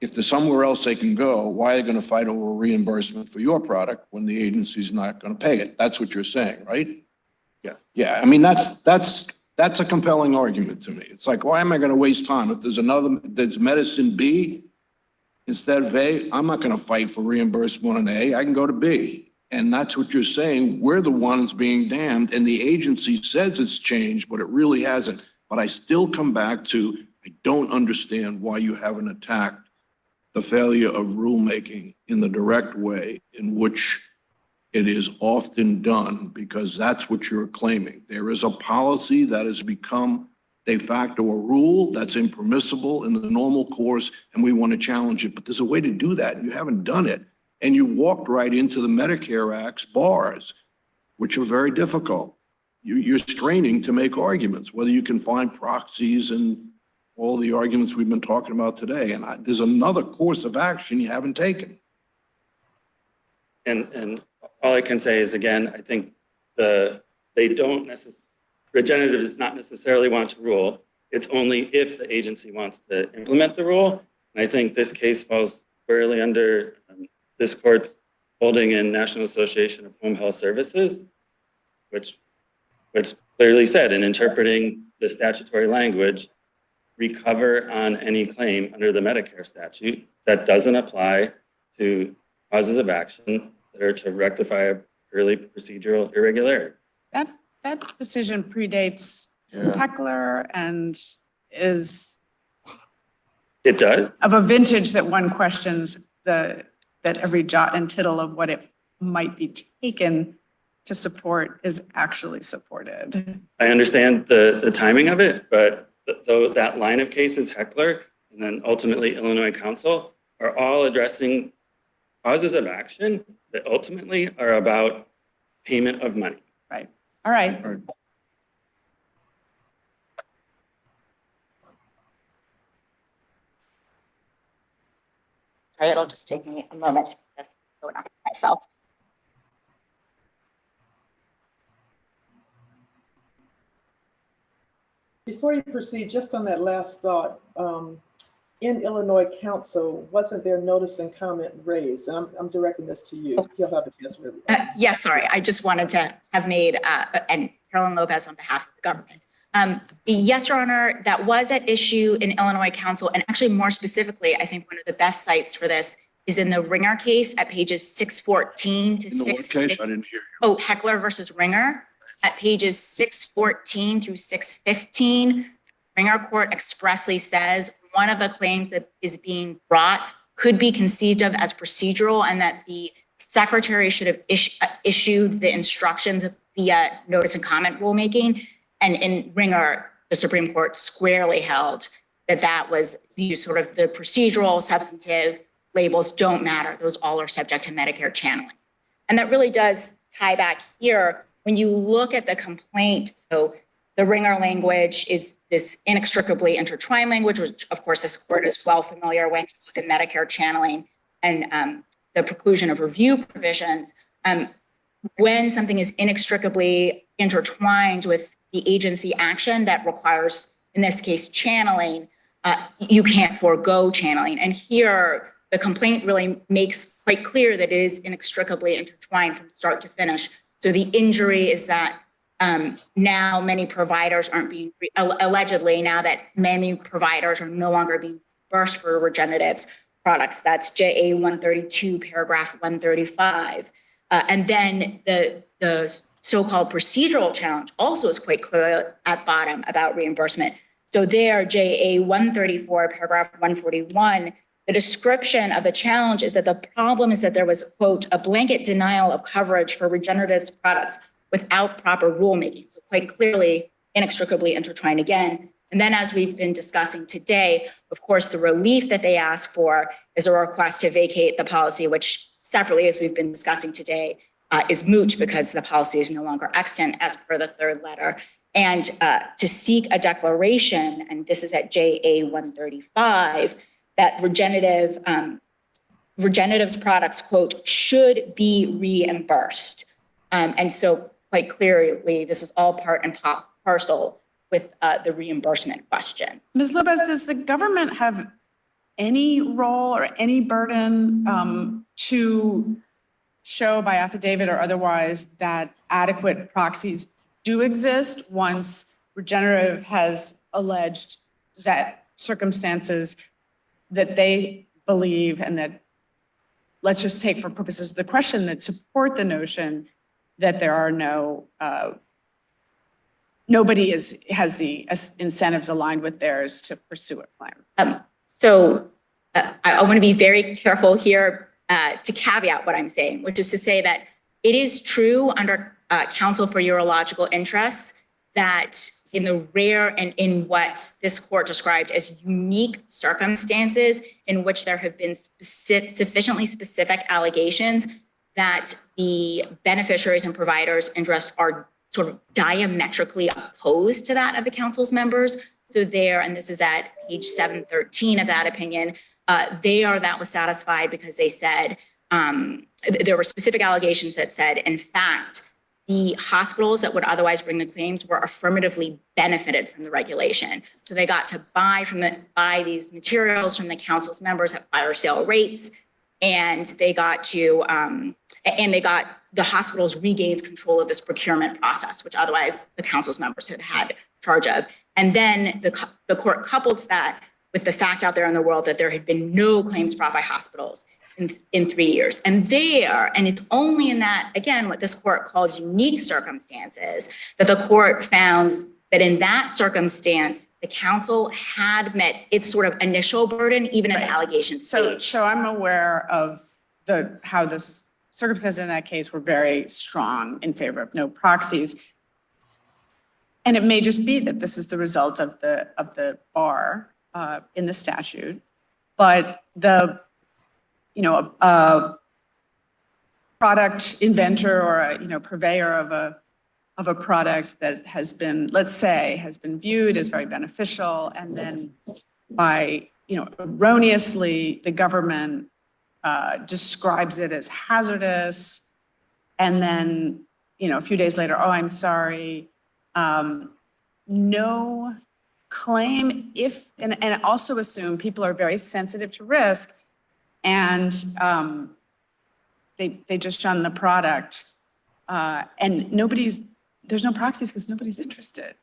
If there's somewhere else they can go, why are they going to fight over reimbursement for your product when the agency's not going to pay it? That's what you're saying, right? Yes. Yeah, I mean, that's a compelling argument to me. It's like, why am I going to waste time? If there's medicine B instead of A, I'm not going to fight for reimbursement on A. I can go to B. And that's what you're saying. We're the ones being damned, and the agency says it's changed, but it really hasn't. But I still come back to, I don't understand why you haven't attacked the failure of rulemaking in the direct way in which it is often done, because that's what you're claiming. There is a policy that has become de facto a rule that's impermissible in the normal course, and we want to challenge it. But there's a way to do that, and you haven't done it. And you walked right into the Medicare Act's bars, which are very difficult. You're straining to make arguments, whether you can find proxies and all the arguments we've been talking about today. And there's another course of action you haven't taken. And all I can say is, again, I think Regenerative does not necessarily want to rule. It's only if the agency wants to implement the rule. And I think this case falls squarely under this court's holding in National Association of Home Health Services, which which clearly said in interpreting the statutory language, recover on any claim under the Medicare statute that doesn't apply to causes of action that are to rectify a purely procedural irregularity. That decision predates Yeah. Heckler and is It does. of a vintage that one questions that every jot and tittle of what it might be taken to support is actually supported. I understand the timing of it, but though that line of cases, Heckler, and then ultimately Illinois Council, are all addressing causes of action that ultimately are about payment of money. Right. All right. All right. Sorry, it'll just take me a moment to get this going on myself. Before you proceed, just on that last thought, in Illinois Council, wasn't there notice and comment raised? And I'm directing this to you. You'll have a chance to review. Yes, sorry. I just wanted to have made, and Carolyn Lopez on behalf of the government. Yes, Your Honor, that was at issue in Illinois Council. And actually more specifically, I think one of the best sites for this is in the Ringer case at pages 614 to In the what 615. case? I didn't hear you. Oh, Heckler versus Ringer at pages 614 through 615. Ringer court expressly says one of the claims that is being brought could be conceived of as procedural and that the secretary should have issued the instructions via notice and comment rulemaking. And in Ringer, the Supreme Court squarely held that that was the sort of the procedural, substantive labels don't matter. Those all are subject to Medicare channeling. And that really does tie back here. When you look at the complaint, so the Ringer language is this inextricably intertwined language, which of course this court is well familiar with the Medicare channeling and the preclusion of review provisions. When something is inextricably intertwined with the agency action that requires, in this case, channeling, you can't forego channeling. And here, the complaint really makes quite clear that it is inextricably intertwined from start to finish. So the injury is that now many providers aren't being, allegedly now that many providers are no longer being reimbursed for Regenerative's products. That's JA 132, paragraph 135. And then the so-called procedural challenge also is quite clear at bottom about reimbursement. So there, JA 134, paragraph 141, the description of the challenge is that the problem is that there was, quote, a blanket denial of coverage for Regenerative's products without proper rulemaking. So quite clearly, inextricably intertwined again. And then as we've been discussing today, of course, the relief that they ask for is a request to vacate the policy, which separately, as we've been discussing today, is moot because the policy is no longer extant as per the third letter. And to seek a declaration, and this is at JA 135, that Regenerative's products, quote, should be reimbursed. And so quite clearly, this is all part and parcel with the reimbursement question. Ms. Lopez, does the government have any role or any burden to show by affidavit or otherwise that adequate proxies do exist once Regenerative has alleged that circumstances that they believe and that, let's just take for purposes of the question, that support the notion that there are no, nobody has the incentives aligned with theirs to pursue a claim? I want to be very careful here to caveat what I'm saying, which is to say that it is true under Counsel for Urological Interests that in the rare and in what this court described as unique circumstances in which there have been sufficiently specific allegations that the beneficiaries and providers' interests are sort of diametrically opposed to that of the council's members. So there, and this is at page 713 of that opinion, that was satisfied because they said there were specific allegations that said, in fact, the hospitals that would otherwise bring the claims were affirmatively benefited from the regulation. So they got to buy these materials from the council's members at fire sale rates, and they got to And the hospitals regained control of this procurement process, which otherwise the council's members had charge of. And then the court coupled that with the fact out there in the world that there had been no claims brought by hospitals in 3 years. And it's only in that, again, what this court calls unique circumstances, that the court found that in that circumstance, the council had met its sort of initial burden, even at the allegation stage. So I'm aware of how the circumstances in that case were very strong in favor of no proxies. And it may just be that this is the result of the bar in the statute, but a product inventor or a purveyor of a product that has been, let's say, has been viewed as very beneficial, and then by erroneously the government describes it as hazardous, and then a few days later, oh, I'm sorry, no claim and also assume people are very sensitive to risk, and they just shun the product, and there's no proxies because nobody's interested.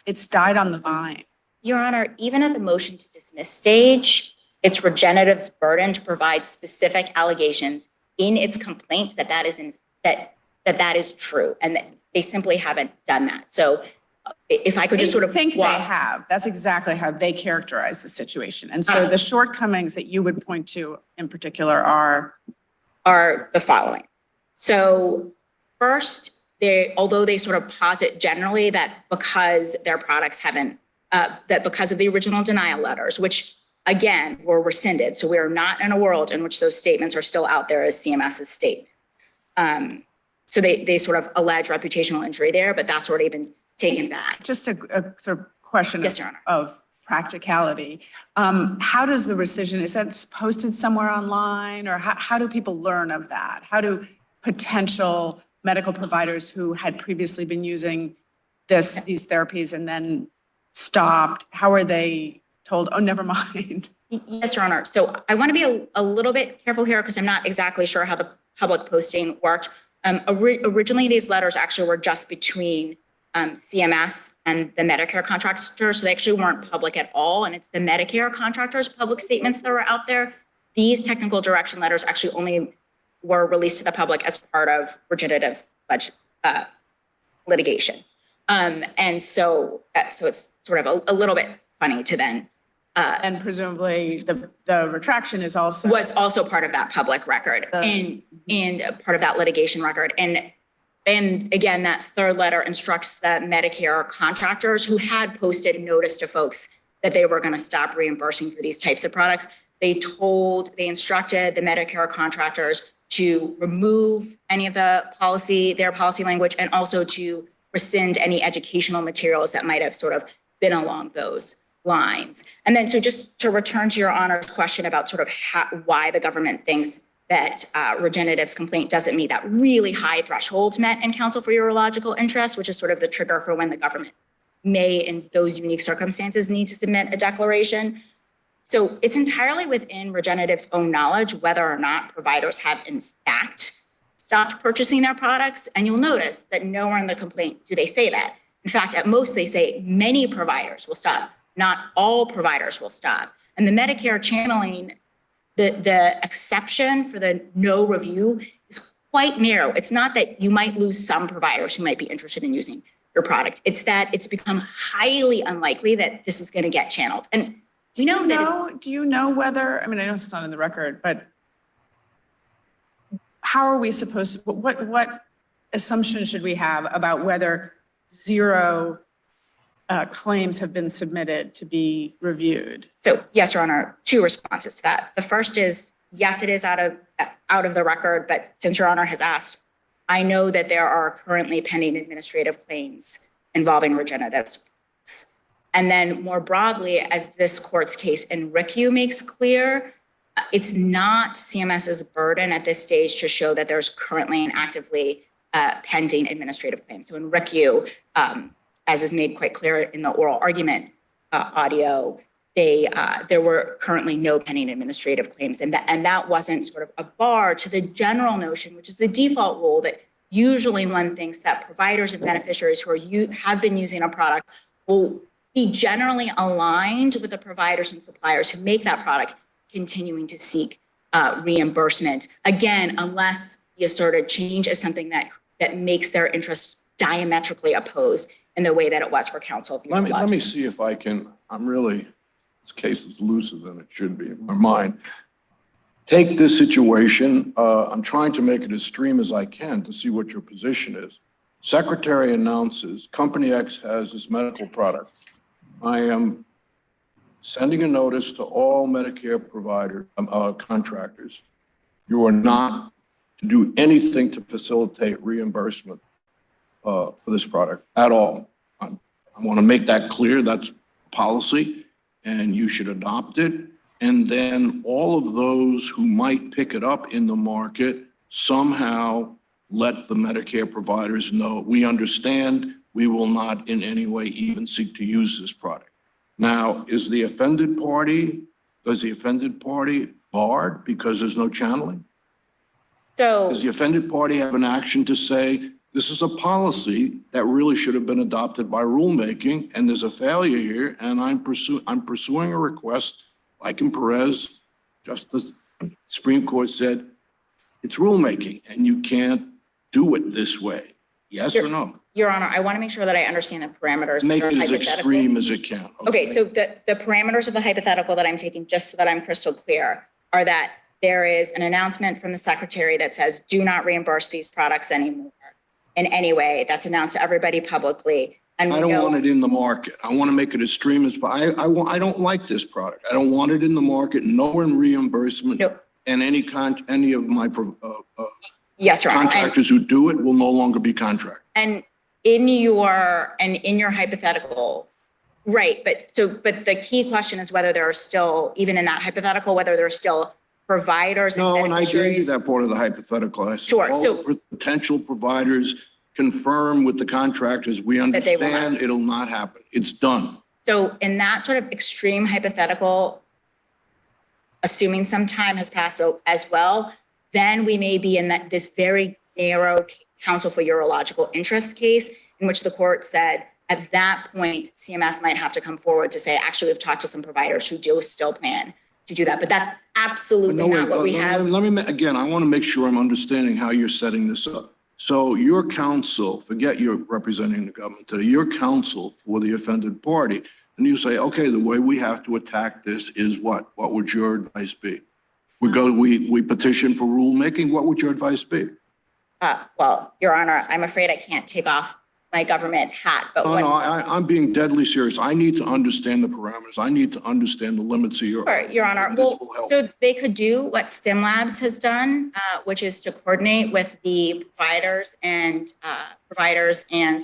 It's died on the vine. Your Honor, even at the motion to dismiss stage, it's Regenerative's burden to provide specific allegations in its complaint that is true, and that they simply haven't done that. So if I could just sort of think they have. That's exactly how they characterize the situation. And so the shortcomings that you would point to in particular are the following. So first, although they sort of posit generally that because their products that because of the original denial letters, which again were rescinded, so we are not in a world in which those statements are still out there as CMS's statements. So they sort of allege reputational injury there, but that's already been taken back. Just a sort of question Yes, Your Honor. of practicality. How does the rescission, is that posted somewhere online, or how do people learn of that? How do potential medical providers who had previously been using these therapies and then stopped, how are they told, oh, never mind? Yes, Your Honor. So I want to be a little bit careful here because I'm not exactly sure how the public posting worked. Originally, these letters actually were just between CMS and the Medicare contractors, so they actually weren't public at all, and it's the Medicare contractors' public statements that were out there. These technical direction letters actually only were released to the public as part of Regenerative's litigation. And so it's sort of a little bit funny to then. And presumably the retraction was also part of that public record and part of that litigation record. And again, that third letter instructs the Medicare contractors who had posted notice to folks that they were going to stop reimbursing for these types of products. They instructed the Medicare contractors to remove any of their policy language, and also to rescind any educational materials that might have sort of been along those lines. And then, so just to return to Your Honor's question about sort of why the government thinks that Regenerative's complaint doesn't meet that really high threshold met in counsel for urological interest, which is sort of the trigger for when the government may, in those unique circumstances, need to submit a declaration. So it's entirely within Regenerative's own knowledge whether or not providers have in fact stopped purchasing their products. And you'll notice that nowhere in the complaint do they say that. In fact, at most they say many providers will stop. Not all providers will stop. And the Medicare channeling, the exception for the no review is quite narrow. It's not that you might lose some providers who might be interested in using your product. It's that it's become highly unlikely that this is going to get channeled. And do you know whether, I mean, I know it's not in the record, but how are we supposed to, what assumption should we have about whether zero claims have been submitted to be reviewed? So yes, Your Honor, two responses to that. The first is, yes, it is out of the record, but since Your Honor has asked, I know that there are currently pending administrative claims involving Regenerative's. And then more broadly, as this court's case in RICU makes clear, it's not CMS's burden at this stage to show that there's currently an actively pending administrative claim. So in RICU, as is made quite clear in the oral argument audio, there were currently no pending administrative claims. And that wasn't sort of a bar to the general notion, which is the default rule, that usually one thinks that providers and beneficiaries who have been using a product will be generally aligned with the providers and suppliers who make that product continuing to seek reimbursement. Again, unless the asserted change is something that makes their interests diametrically opposed in the way that it was for counsel. Let me see if I can, this case is looser than it should be in my mind. Take this situation, I'm trying to make it as extreme as I can to see what your position is. Secretary announces Company X has this medical product. I am sending a notice to all Medicare provider contractors. You are not to do anything to facilitate reimbursement for this product at all. I want to make that clear. That's policy, and you should adopt it. And then all of those who might pick it up in the market somehow let the Medicare providers know, we understand, we will not in any way even seek to use this product. Now, does the offended party barred because there's no channeling? So Does the offended party have an action to say, this is a policy that really should have been adopted by rulemaking, and there's a failure here, and I'm pursuing a request, like in Perez, just the Supreme Court said, it's rulemaking, and you can't do it this way. Yes or no? Your Honor, I want to make sure that I understand the parameters. Make it as extreme as it can. Okay, so the parameters of the hypothetical that I'm taking, just so that I'm crystal clear, are that there is an announcement from the secretary that says, do not reimburse these products anymore in any way. That's announced to everybody publicly. And I don't want it in the market. I want to make it as extreme as possible. I don't like this product. I don't want it in the market, no in reimbursement. Nope. And any of my yes, Your Honor. contractors who do it will no longer be contractors. And in your hypothetical, right, but the key question is whether there are still, even in that hypothetical, whether there are still providers and No, and I gave you beneficiaries. that part of the hypothetical. I said, Sure, all so- the potential providers confirm with the contractors, we That they will understand not. it'll not happen. It's done. So in that sort of extreme hypothetical, assuming some time has passed as well, then we may be in this very narrow counsel for urological interest case, in which the court said at that point, CMS might have to come forward to say, actually, we've talked to some providers who do still plan to do that. But that's absolutely not what we have. Let me, again, I want to make sure I'm understanding how you're setting this up. So your counsel, forget you're representing the government today, your counsel for the offended party, and you say, okay, the way we have to attack this is what? What would your advice be? We petition for rulemaking. What would your advice be? Well, Your Honor, I'm afraid I can't take off my government hat, but I'm being deadly serious. I need to understand the parameters. I need to understand the limits of Your Honor. Well, so they could do what STEM Labs has done, which is to coordinate with the providers and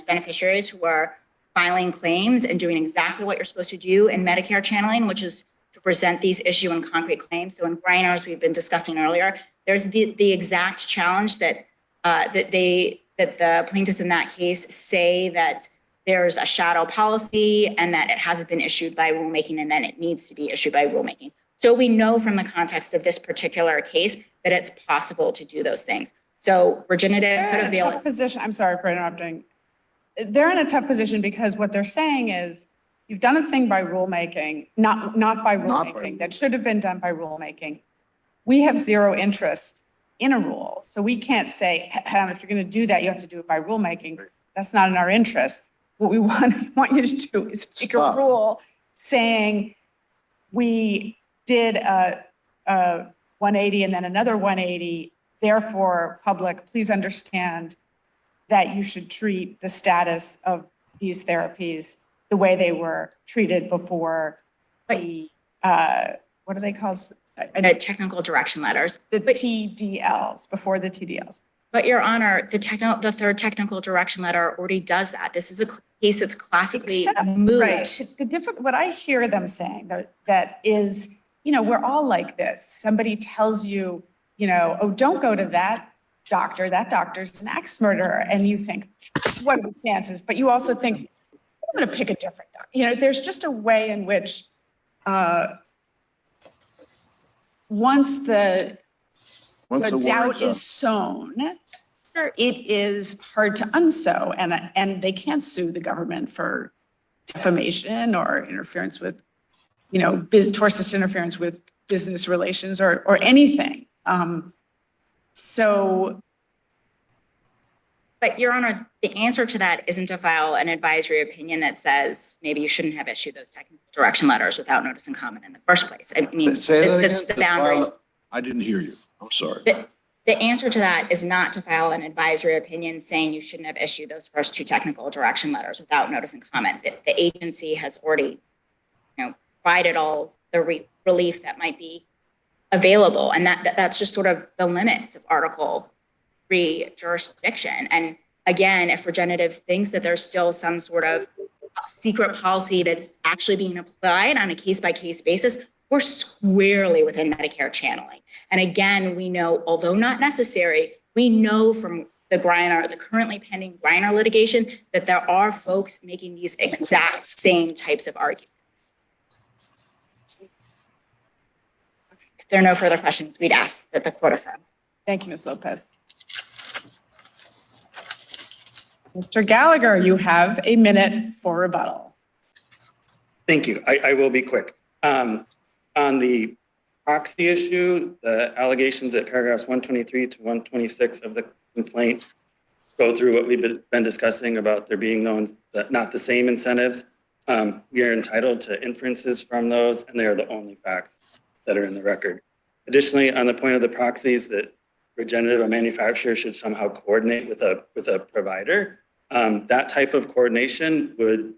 beneficiaries who are filing claims and doing exactly what you're supposed to do in Medicare channeling, which is to present these issue and concrete claims. So in Greiners, we've been discussing earlier, there's the exact challenge that the plaintiffs in that case say that there's a shadow policy and that it hasn't been issued by rulemaking, and then it needs to be issued by rulemaking. So we know from the context of this particular case that it's possible to do those things. So regenerative could avail it. Position. I'm sorry for interrupting. They're in a tough position because what they're saying is you've done a thing by rulemaking, not by rulemaking, that should have been done by rulemaking. We have zero interest in a rule. So we can't say, if you're going to do that, you have to do it by rulemaking. That's not in our interest. What we want you to do is make a rule saying we did a 180 and then another 180. Therefore, public, please understand that you should treat the status of these therapies the way they were treated before the, what are they called? Technical direction letters. The TDLs, before the TDLs. But Your Honor, the third technical direction letter already does that. This is a case that's classically moot. Right. What I hear them saying that is, we're all like this. Somebody tells you, oh, don't go to that doctor. That doctor's an axe murderer. And you think, what are the chances? But you also think, I'm going to pick a different doctor. There's just a way in which once the Once the doubt word's up. is sown, it is hard to unsow, and they can't sue the government for defamation or interference with, tortious interference with business relations or anything. But Your Honor, the answer to that isn't to file an advisory opinion that says maybe you shouldn't have issued those technical direction letters without notice and comment in the first place. I mean, Say that that's again? the boundaries. I didn't hear you. I'm sorry. The answer to that is not to file an advisory opinion saying you shouldn't have issued those first two technical direction letters without notice and comment. The agency has already, provided all the relief that might be available, and that's just sort of the limits of Article 3 jurisdiction. And again, if Regenerative thinks that there's still some sort of secret policy that's actually being applied on a case-by-case basis, we're squarely within Medicare channeling. And again, we know, although not necessary, we know from the currently pending Griner litigation, that there are folks making these exact same types of arguments. If there are no further questions, we'd ask that the court affirm. Thank you, Ms. Lopez. Mr. Gallagher, you have a minute for rebuttal. Thank you. I will be quick. On the proxy issue, the allegations at paragraphs 123 to 126 of the complaint go through what we've been discussing about there being not the same incentives. We are entitled to inferences from those, and they are the only facts that are in the record. Additionally, on the point of the proxies, that Regenerative, a manufacturer, should somehow coordinate with a provider, that type of coordination would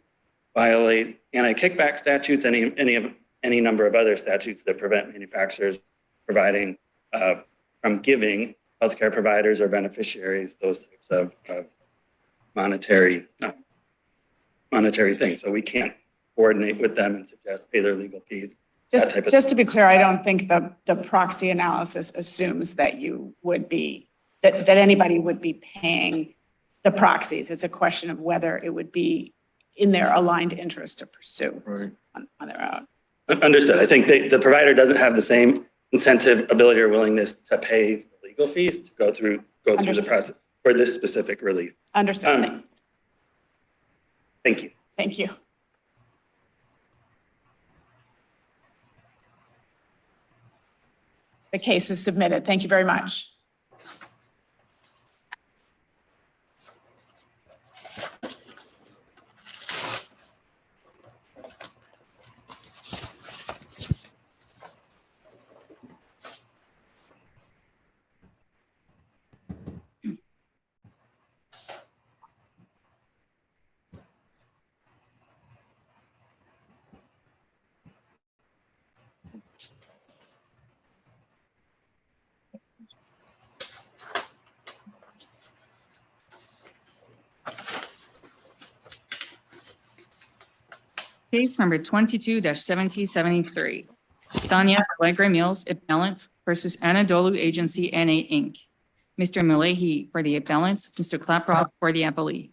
violate anti-kickback statutes, any number of other statutes that prevent manufacturers providing from giving healthcare providers or beneficiaries those types of monetary things. So we can't coordinate with them and suggest pay their legal fees. Just to be clear, I don't think the proxy analysis assumes that that anybody would be paying the proxies. It's a question of whether it would be in their aligned interest to pursue on their own. Understood. I think the provider doesn't have the same incentive, ability, or willingness to pay the legal fees to go through the process for this specific relief. Understood. Thank you. Thank you. The case is submitted. Thank you very much. Case number 22-7073. Tanya Allegra Mills, appellant versus Anadolu Agency NA Inc. Mr. Malahi for the appellant, Mr. Klaproth for the appellee.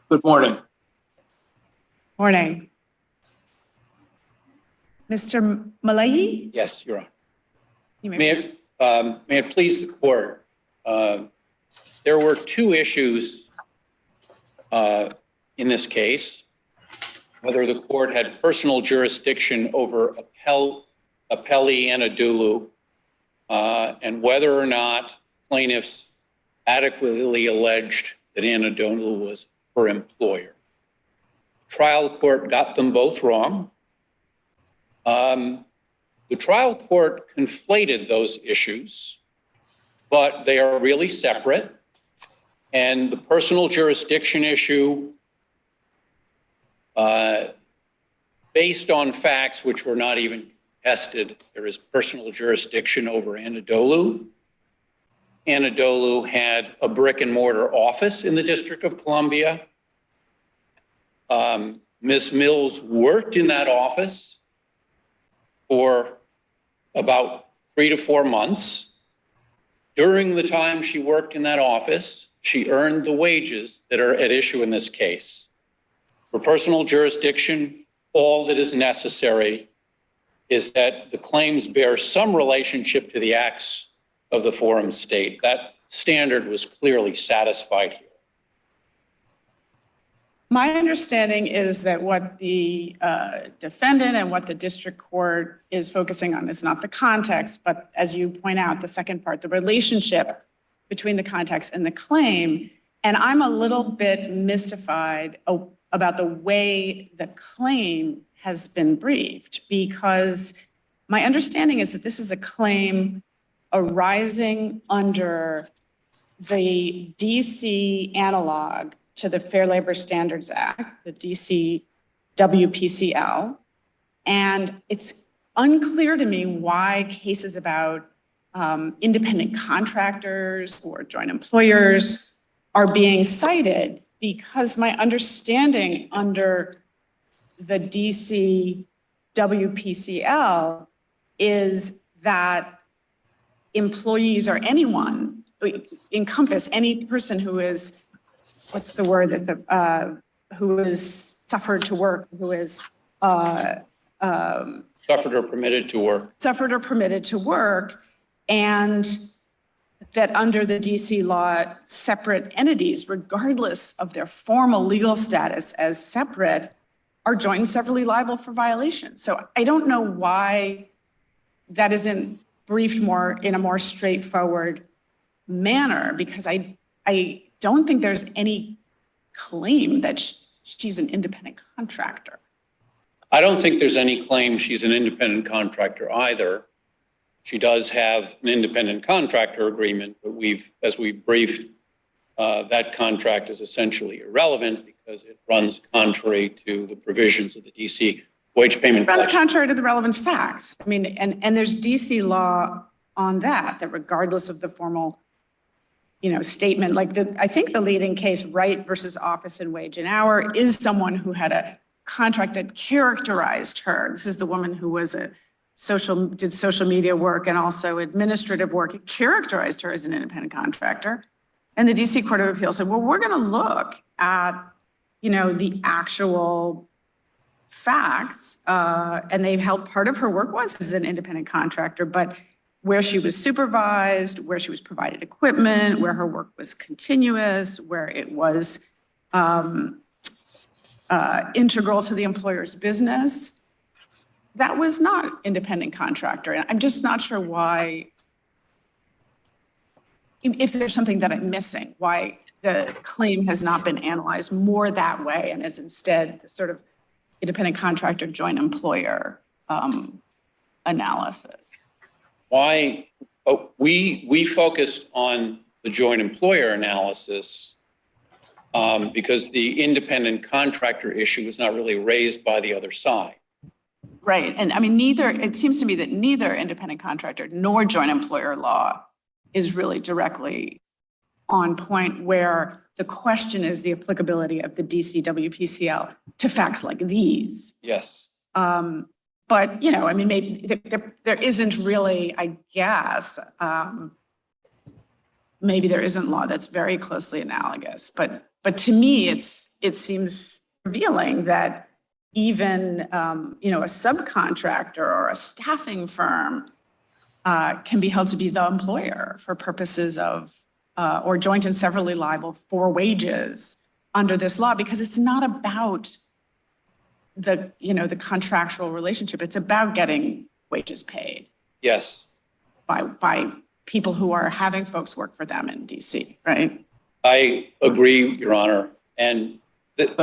Good morning. Morning. Mr. Malahi? Yes, Your Honor. You may May proceed. it please the court, there were two issues in this case, whether the court had personal jurisdiction over appellee Anadolu, and whether or not plaintiffs adequately alleged that Anadolu was her employer. Trial court got them both wrong. The trial court conflated those issues, but they are really separate. And the personal jurisdiction issue, based on facts which were not even tested, there is personal jurisdiction over Anadolu. Anadolu had a brick and mortar office in the District of Columbia. Ms. Mills worked in that office for about 3 to 4 months. During the time she worked in that office, she earned the wages that are at issue in this case. For personal jurisdiction, all that is necessary is that the claims bear some relationship to the acts of the forum state. That standard was clearly satisfied here. My understanding is that what the defendant and what the district court is focusing on is not the context, but as you point out, the second part, the relationship between the context and the claim. And I'm a little bit mystified about the way the claim has been briefed, because my understanding is that this is a claim arising under the DC analog to the Fair Labor Standards Act, the DC WPCL. And it's unclear to me why cases about independent contractors or joint employers are being cited, because my understanding under the DC WPCL is that employees or anyone encompass any person who is, what's the word that's who is suffered to work, who is Suffered or permitted to work. Suffered or permitted to work, and that under the DC law, separate entities, regardless of their formal legal status as separate, are joint and severally liable for violation. So I don't know why that isn't briefed more in a more straightforward manner, because I don't think there's any claim that she's an independent contractor. I don't think there's any claim she's an independent contractor either. She does have an independent contractor agreement, but as we briefed, that contract is essentially irrelevant because it runs contrary to the provisions of the DC wage payment. It runs contrary to the relevant facts. I mean, and there's DC law on that regardless of the formal, statement, like I think the leading case, Wright versus Office and Wage and Hour, is someone who had a contract that characterized her. This is the woman who was did social media work and also administrative work. It characterized her as an independent contractor. And the DC Court of Appeals said, well, we're going to look at, the actual facts. And they held part of her work was as an independent contractor, but where she was supervised, where she was provided equipment, where her work was continuous, where it was integral to the employer's business, that was not independent contractor. And I'm just not sure why, if there's something that I'm missing, why the claim has not been analyzed more that way and is instead sort of independent contractor, joint employer analysis. Why? We focused on the joint employer analysis because the independent contractor issue was not really raised by the other side. Right. And I mean, it seems to me that neither independent contractor nor joint employer law is really directly on point, where the question is the applicability of the DC WPCL to facts like these. Yes. But, I mean, maybe there isn't really, I guess, maybe there isn't law that's very closely analogous. But to me, it seems revealing that even, a subcontractor or a staffing firm can be held to be the employer for purposes of, or joint and severally liable for wages under this law, because it's not about the contractual relationship. It's about getting wages paid. Yes. By people who are having folks work for them in DC, right? I agree, Your Honor. And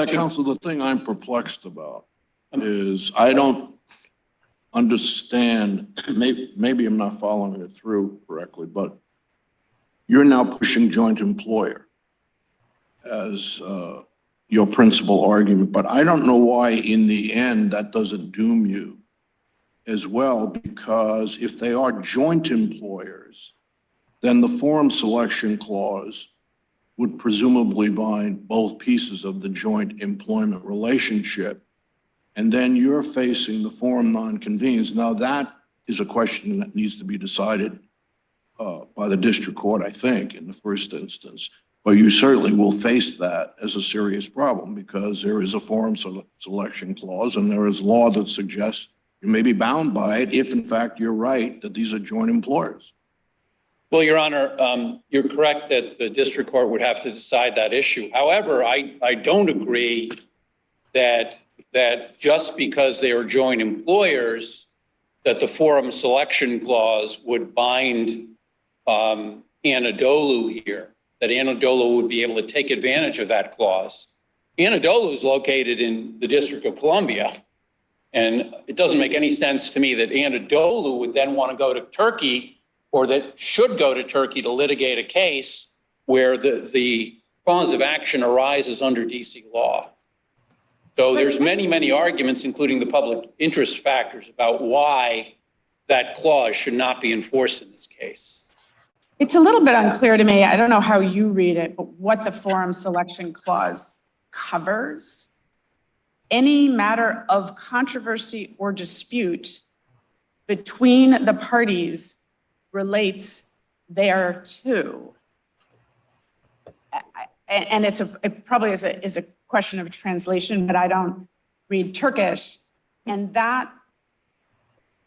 Counsel, the thing I'm perplexed about is I don't understand, maybe I'm not following it through correctly, but you're now pushing joint employer as your principal argument, but I don't know why in the end that doesn't doom you as well, because if they are joint employers, then the forum selection clause would presumably bind both pieces of the joint employment relationship. And then you're facing the forum non-convenes. Now that is a question that needs to be decided by the district court, I think, in the first instance. But you certainly will face that as a serious problem because there is a forum selection clause and there is law that suggests you may be bound by it if in fact you're right that these are joint employers. Well, Your Honor, you're correct that the district court would have to decide that issue. However, I don't agree that just because they are joint employers, that the forum selection clause would bind Anadolu here, that Anadolu would be able to take advantage of that clause. Anadolu is located in the District of Columbia, and it doesn't make any sense to me that Anadolu would then want to go to Turkey or that should go to Turkey to litigate a case where the cause of action arises under DC law. So there's many arguments, including the public interest factors, about why that clause should not be enforced in this case. It's a little bit unclear to me. I don't know how you read it, but what the forum selection clause covers. Any matter of controversy or dispute between the parties relates thereto. And it probably is a question of translation, but I don't read Turkish, and that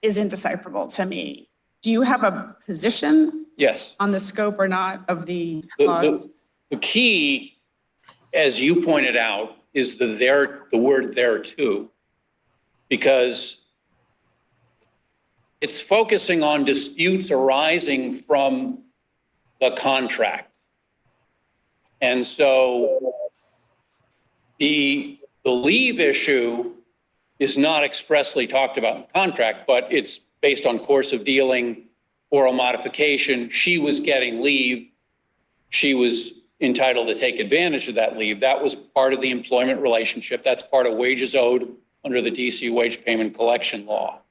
is indecipherable to me. Do you have a position? Yes. On the scope or not of the clause? The key, as you pointed out, is the word thereto, because it's focusing on disputes arising from the contract. And so the leave issue is not expressly talked about in the contract, but it's based on course of dealing, oral modification. She was getting leave. She was entitled to take advantage of that leave. That was part of the employment relationship. That's part of wages owed under the DC wage payment collection law.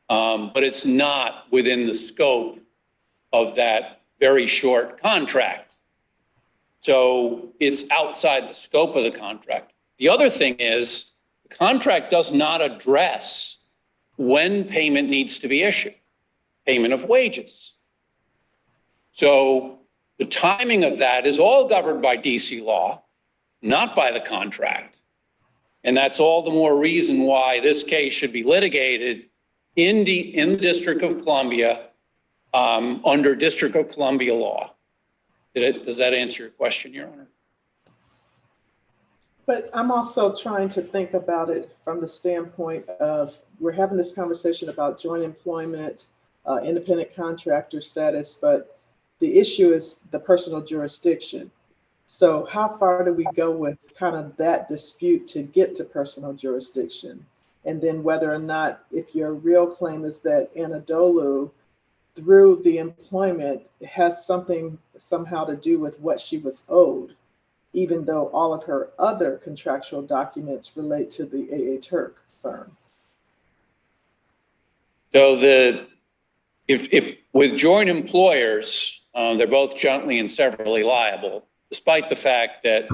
But it's not within the scope of that very short contract. So it's outside the scope of the contract. The other thing is the contract does not address when payment needs to be issued, payment of wages. So the timing of that is all governed by DC law, not by the contract. And that's all the more reason why this case should be litigated in the District of Columbia under District of Columbia law. Does that answer your question, Your Honor? But I'm also trying to think about it from the standpoint of, we're having this conversation about joint employment, independent contractor status, but the issue is the personal jurisdiction. So how far do we go with kind of that dispute to get to personal jurisdiction? And then whether or not, if your real claim is that Anadolu, through the employment, has something somehow to do with what she was owed, even though all of her other contractual documents relate to the AA Turk firm. So if with joint employers, they're both jointly and severally liable, despite the fact that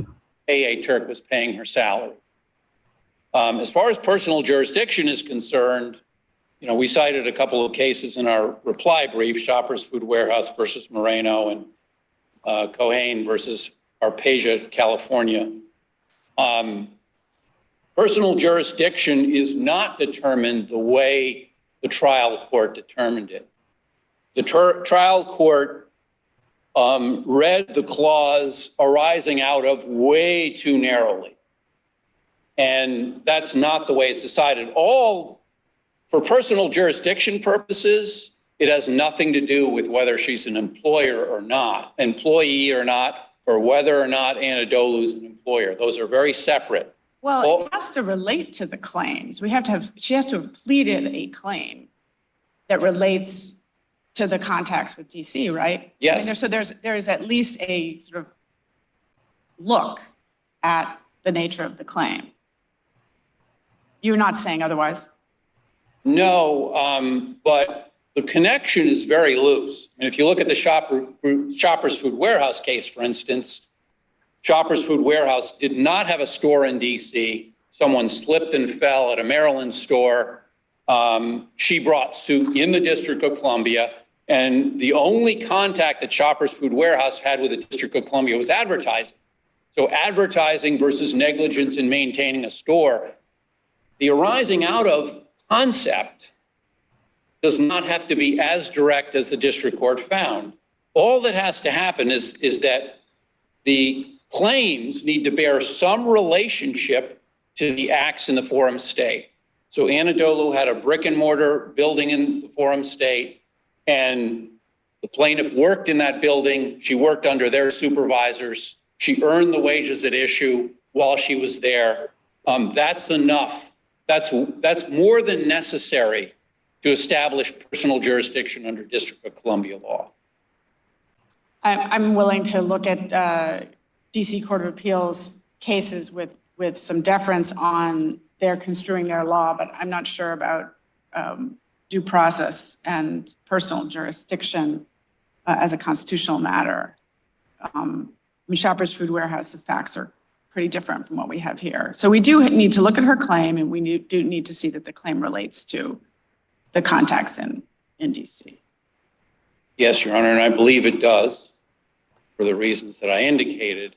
AA Turk was paying her salary. As far as personal jurisdiction is concerned, you know, we cited a couple of cases in our reply brief, Shoppers Food Warehouse versus Moreno and Cohane versus Arpegia, California. Personal jurisdiction is not determined the way the trial court determined it. The trial court read the clause arising out of way too narrowly. And that's not the way it's decided. For personal jurisdiction purposes, it has nothing to do with whether she's an employer or not, employee or not, or whether or not Anadolu is an employer. Those are very separate. Well, it has to relate to the claims. She has to have pleaded a claim that relates to the contacts with DC, right? Yes. I mean, so there's at least a sort of look at the nature of the claim. You're not saying otherwise? No, but the connection is very loose. And if you look at the Shoppers Food Warehouse case, for instance, Shoppers Food Warehouse did not have a store in DC. Someone slipped and fell at a Maryland store. She brought suit in the District of Columbia. And the only contact that Shoppers Food Warehouse had with the District of Columbia was advertising. So advertising versus negligence in maintaining a store. The arising out of concept does not have to be as direct as the district court found. All that has to happen is that the claims need to bear some relationship to the acts in the forum state. So Anadolu had a brick and mortar building in the forum state, and the plaintiff worked in that building. She worked under their supervisors. She earned the wages at issue while she was there. That's enough. That's more than necessary to establish personal jurisdiction under District of Columbia law. I'm willing to look at DC Court of Appeals cases with some deference on their construing their law, but I'm not sure about due process and personal jurisdiction as a constitutional matter. I mean, Shoppers Food Warehouse, the facts are pretty different from what we have here. So we do need to look at her claim, and we do need to see that the claim relates to the contacts in DC. Yes, Your Honor, and I believe it does for the reasons that I indicated.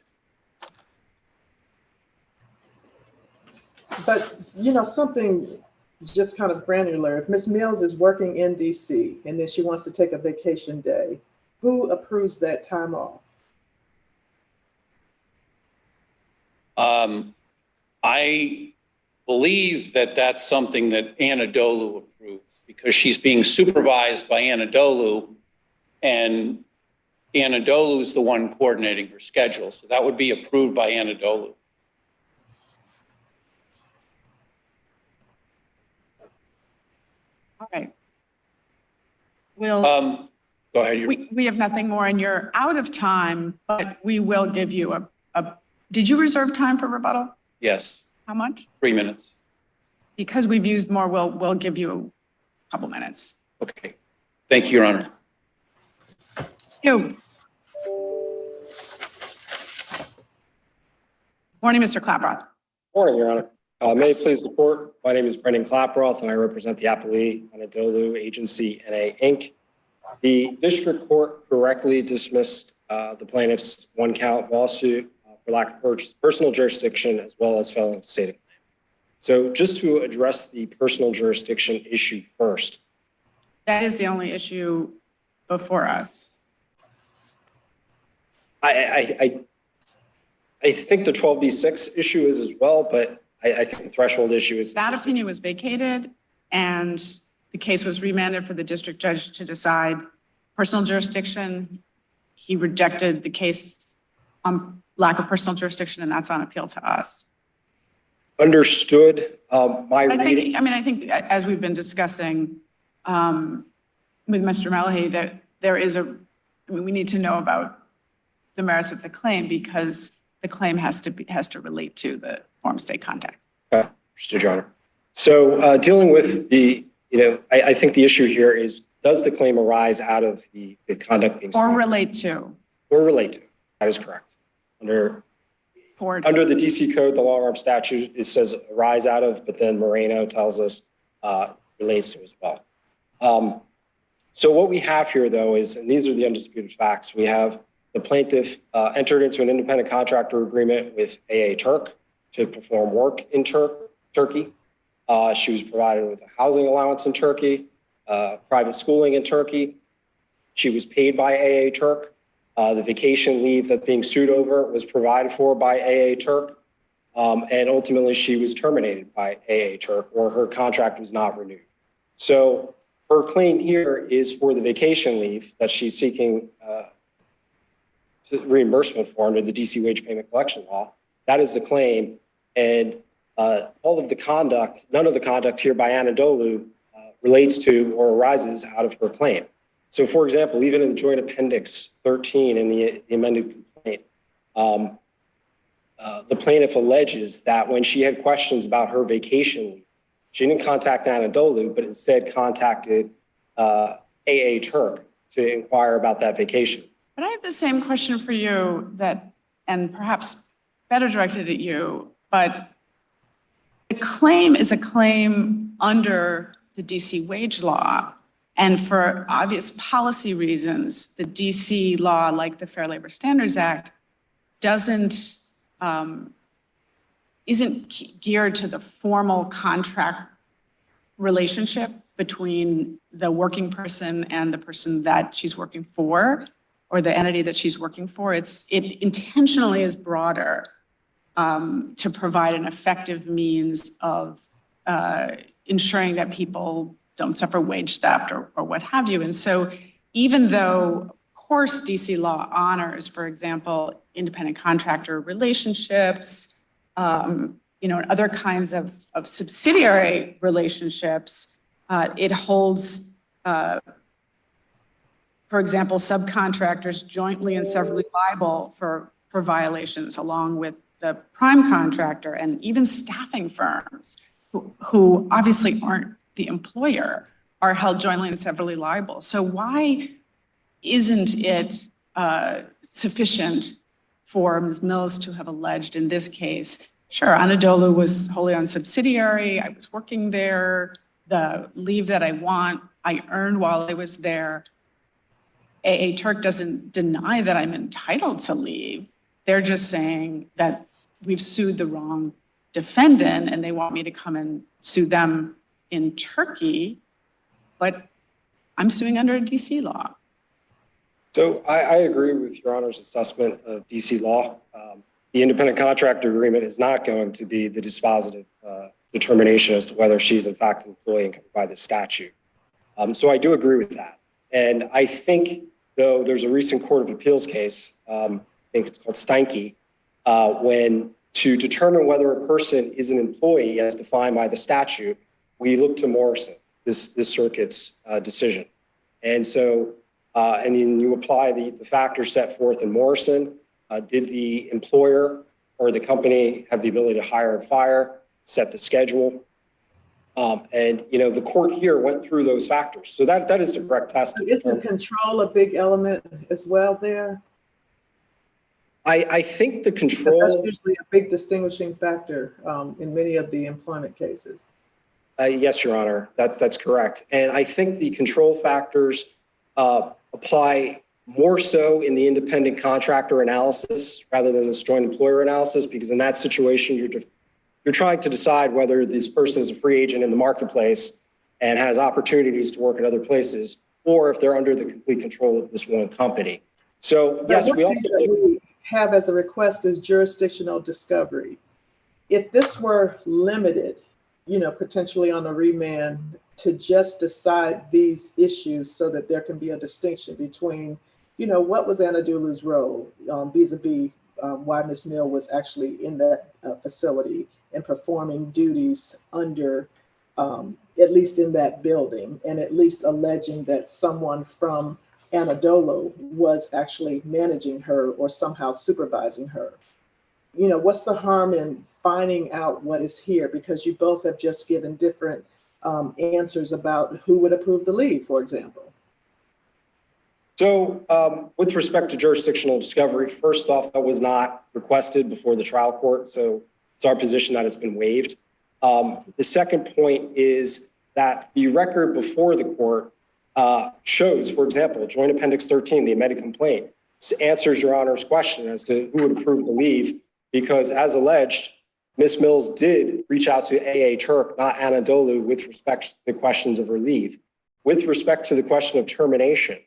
But, you know, something just kind of granular. If Ms. Mills is working in DC and then she wants to take a vacation day, who approves that time off? I believe that that's something that Anadolu approves because she's being supervised by Anadolu, and Anadolu is the one coordinating her schedule. So that would be approved by Anadolu. All right. We'll, go ahead. we have nothing more, and you're out of time, but we will give you a did you reserve time for rebuttal? Yes. How much? 3 minutes. Because we've used more, we'll give you a couple minutes. Okay. Thank you, Your Honor. You. Morning, Mr. Klaproth. Morning, Your Honor. May it please the court, my name is Brendan Klaproth, and I represent the appellee, Anadolu Agency, NA, Inc. The district court correctly dismissed the plaintiff's one-count lawsuit for lack of personal jurisdiction as well as failing to state a claim. So just to address the personal jurisdiction issue first. That is the only issue before us. I think the 12B6 issue is as well, but I think the threshold issue is. That opinion was vacated, and the case was remanded for the district judge to decide personal jurisdiction. He rejected the case on lack of personal jurisdiction, and that's on appeal to us. Understood. I think as we've been discussing with Mr. Malahy, that there is we need to know about the merits of the claim because the claim has to relate to the forum state contact. Okay, understood, Your Honor. So dealing with I think the issue here is, does the claim arise out of the conduct being or relate to? Or relate to. That is correct. Under the DC code, the law arm statute, it says arise out of, but then Moreno tells us relates to as well. So what we have here though is, and these are the undisputed facts, we have the plaintiff entered into an independent contractor agreement with AA Turk to perform work in Turkey. She was provided with a housing allowance in Turkey, private schooling in Turkey. She was paid by AA Turk. The vacation leave that's being sued over was provided for by AA Turk. And ultimately she was terminated by AA Turk, or her contract was not renewed. So her claim here is for the vacation leave that she's seeking reimbursement for under the DC wage payment collection law. That is the claim. And all of the conduct, none of the conduct here by Anadolu relates to or arises out of her claim. So for example, even in the joint appendix 13 in the amended complaint, the plaintiff alleges that when she had questions about her vacation leave, she didn't contact Anadolu, but instead contacted AA Turk to inquire about that vacation. But I have the same question for you and perhaps better directed at you, but the claim is a claim under the DC wage law. And for obvious policy reasons, the DC law, like the Fair Labor Standards Act, isn't geared to the formal contract relationship between the working person and the person that she's working for, or the entity that she's working for. It intentionally is broader to provide an effective means of ensuring that people don't suffer wage theft or what have you. And so even though, of course, DC law honors, for example, independent contractor relationships, and other kinds of subsidiary relationships, it holds, for example, subcontractors jointly and severally liable for violations, along with the prime contractor, and even staffing firms who obviously aren't the employer are held jointly and severally liable. So why isn't it sufficient for Ms. Mills to have alleged in this case, sure, Anadolu was wholly owned subsidiary, I was working there, the leave that I want, I earned while I was there. AA Turk doesn't deny that I'm entitled to leave. They're just saying that we've sued the wrong defendant and they want me to come and sue them in Turkey, but I'm suing under a DC law. So I agree with Your Honor's assessment of DC law. The independent contractor agreement is not going to be the dispositive determination as to whether she's in fact an employee and covered by the statute. So I do agree with that. And I think, though, there's a recent Court of Appeals case, I think it's called Steinke, when to determine whether a person is an employee as defined by the statute, we look to Morrison, this circuit's decision. And so, and then you apply the factors set forth in Morrison. Did the employer or the company have the ability to hire and fire, set the schedule? And, the court here went through those factors. So that is the correct test. Isn't control a big element as well there? I think the control... That's usually a big distinguishing factor in many of the employment cases. Yes, Your Honor, that's correct. And I think the control factors apply more so in the independent contractor analysis rather than this joint employer analysis, because in that situation, you're trying to decide whether this person is a free agent in the marketplace and has opportunities to work at other places, or if they're under the complete control of this one company. So yes, we also have as a request is jurisdictional discovery. If this were limited, potentially on a remand to just decide these issues so that there can be a distinction between, what was Anadolu's role vis-a-vis why Ms. Mill was actually in that facility and performing duties under, at least in that building, and at least alleging that someone from Anadolu was actually managing her or somehow supervising her. What's the harm in finding out what is here? Because you both have just given different answers about who would approve the leave, for example. So with respect to jurisdictional discovery, first off, that was not requested before the trial court. So it's our position that it's been waived. The second point is that the record before the court shows, for example, Joint Appendix 13, the amended complaint, answers Your Honor's question as to who would approve the leave, because as alleged, Ms. Mills did reach out to AA Turk, not Anadolu, with respect to the questions of her leave. With respect to the question of termination,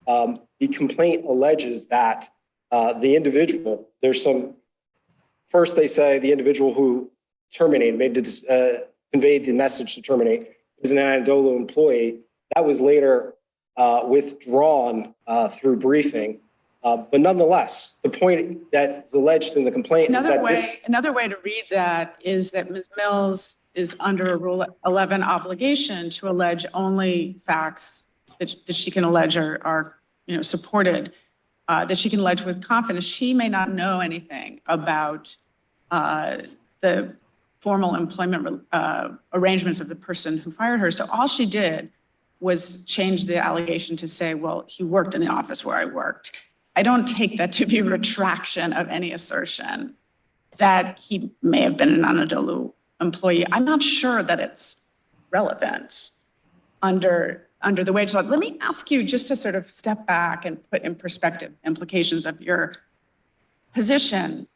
the complaint alleges that the individual, first they say the individual who terminated, conveyed the message to terminate, is an Anadolu employee. That was later withdrawn through briefing. But nonetheless, the point that is alleged in the complaint is that another way to read that is that Ms. Mills is under a Rule 11 obligation to allege only facts that she can allege are supported, that she can allege with confidence. She may not know anything about the formal employment arrangements of the person who fired her. So all she did was change the allegation to say, well, he worked in the office where I worked. I don't take that to be a retraction of any assertion that he may have been an Anadolu employee. I'm not sure that it's relevant under under the wage law. Let me ask you just to sort of step back and put in perspective implications of your position.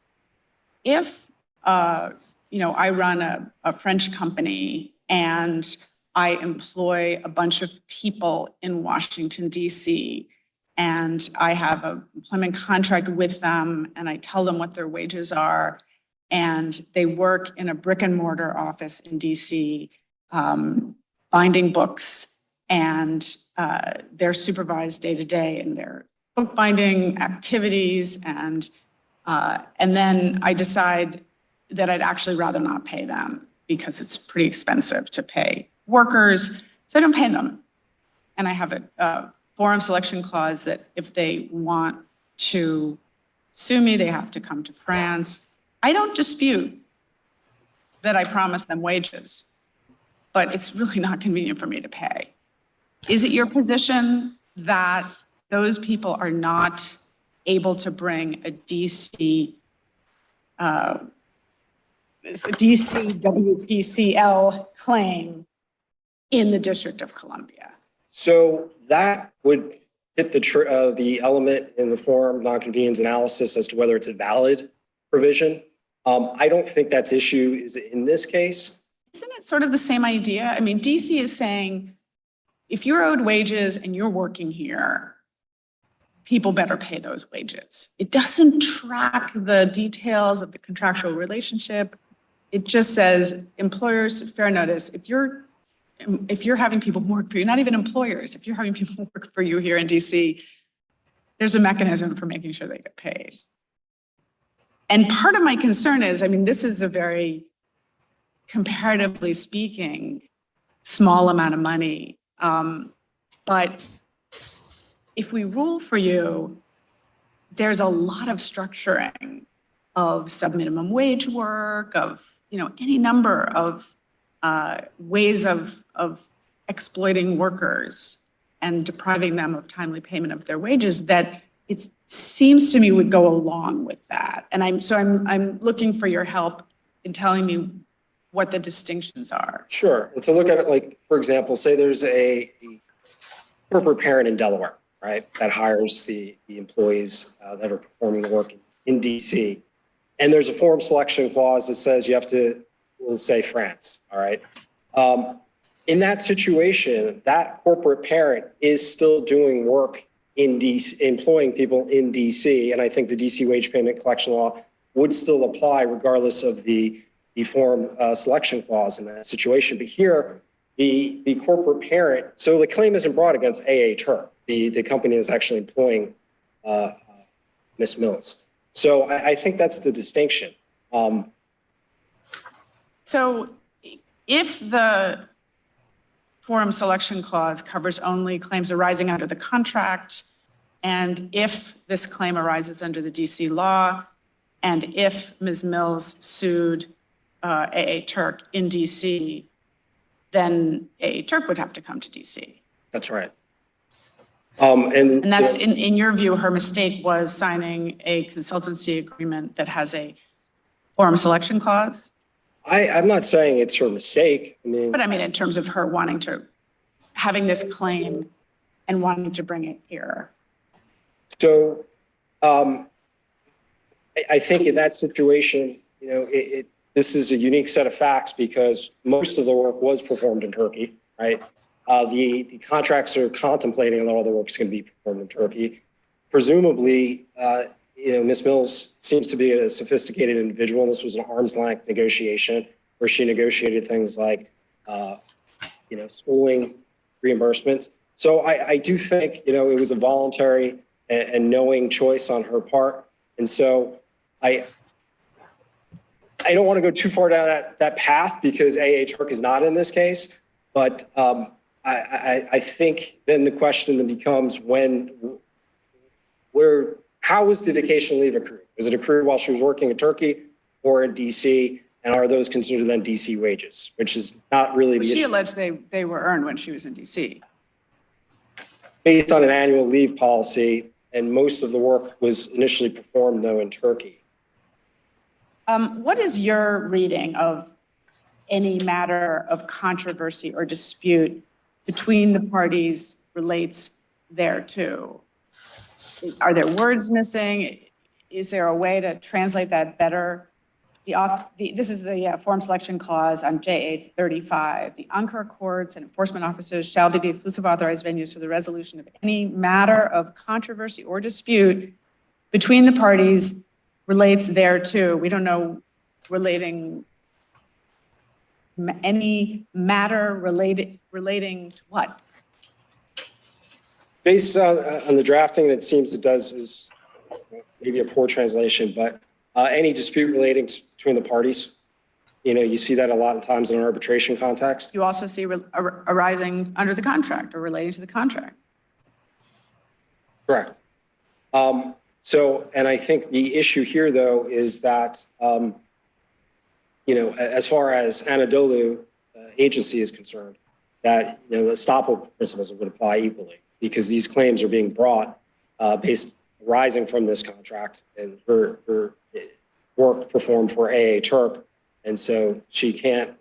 If, I run a French company and I employ a bunch of people in Washington, D.C., and I have an employment contract with them, and I tell them what their wages are, and they work in a brick and mortar office in D.C., binding books, and they're supervised day to day in their bookbinding activities, and then I decide that I'd actually rather not pay them because it's pretty expensive to pay workers, so I don't pay them. And I have a forum selection clause that if they want to sue me, they have to come to France. I don't dispute that I promised them wages, but it's really not convenient for me to pay. Is it your position that those people are not able to bring a DC WPCL claim in the District of Columbia? So that would hit the element in the forum nonconvenience analysis as to whether it's a valid provision. I don't think that's issue is in this case. Isn't it sort of the same idea? I mean, DC is saying, if you're owed wages and you're working here, people better pay those wages. It doesn't track the details of the contractual relationship. It just says, employers, fair notice, if you're having people work for you, not even employers, if you're having people work for you here in DC, there's a mechanism for making sure they get paid. And part of my concern is, I mean, this is a very, comparatively speaking, small amount of money. But if we rule for you, there's a lot of structuring of sub-minimum wage work, of any number of ways of exploiting workers and depriving them of timely payment of their wages that it seems to me would go along with that. And I'm looking for your help in telling me what the distinctions are. Sure. And to look at it like, for example, say there's a corporate parent in Delaware, right, that hires the employees that are performing the work in DC. And there's a forum selection clause that says you have to, we'll say France, all right? In that situation, that corporate parent is still doing work in DC, employing people in DC. And I think the DC wage payment collection law would still apply regardless of the forum selection clause in that situation. But here, the corporate parent, so the claim isn't brought against AA Turk, the company is actually employing Ms. Mills. So I think that's the distinction. So if the forum selection clause covers only claims arising under the contract, and if this claim arises under the DC law, and if Ms. Mills sued AA Turk in DC, then AA Turk would have to come to DC. That's right. And that's, in your view, her mistake was signing a consultancy agreement that has a forum selection clause? I'm not saying it's her mistake. But I mean, in terms of her having this claim and wanting to bring it here. So I think in that situation, this is a unique set of facts because most of the work was performed in Turkey, right? The contracts are contemplating that all the work is going to be performed in Turkey. Presumably, Ms. Mills seems to be a sophisticated individual, and this was an arm's length negotiation where she negotiated things like, schooling reimbursements. So I do think, it was a voluntary and knowing choice on her part. And so I don't want to go too far down that path because AA Turk is not in this case, but I think then the question then becomes how was the vacation leave accrued? Was it accrued while she was working in Turkey or in DC? And are those considered then DC wages, which is not really the issue. She alleged they were earned when she was in DC. Based on an annual leave policy, and most of the work was initially performed though in Turkey. What is your reading of any matter of controversy or dispute between the parties relates thereto. Are there words missing? Is there a way to translate that better? This is the form selection clause on JA 35. The Anchor courts and enforcement officers shall be the exclusive authorized venues for the resolution of any matter of controversy or dispute between the parties relates thereto. We don't know relating any matter relating to what? Based on the drafting, it seems it does is maybe a poor translation, but any dispute relating between the parties, you see that a lot of times in an arbitration context. You also see arising under the contract or relating to the contract. Correct. And I think the issue here, though, is that, as far as Anadolu agency is concerned, that, the estoppel principles would apply equally because these claims are being brought based arising from this contract and her work performed for AA Turk. And so she can't,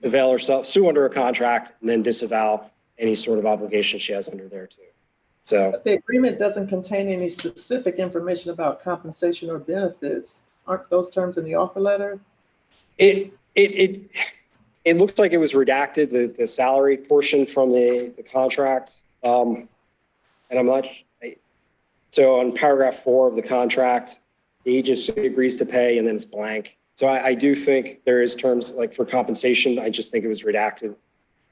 avail herself, sue under a contract and then disavow any sort of obligation she has under there too. So but the agreement doesn't contain any specific information about compensation or benefits. Aren't those terms in the offer letter? It looks like it was redacted, the salary portion from the contract. And I'm not, so on paragraph 4 of the contract, the agency agrees to pay and then it's blank. So I do think there is terms like for compensation. I just think it was redacted.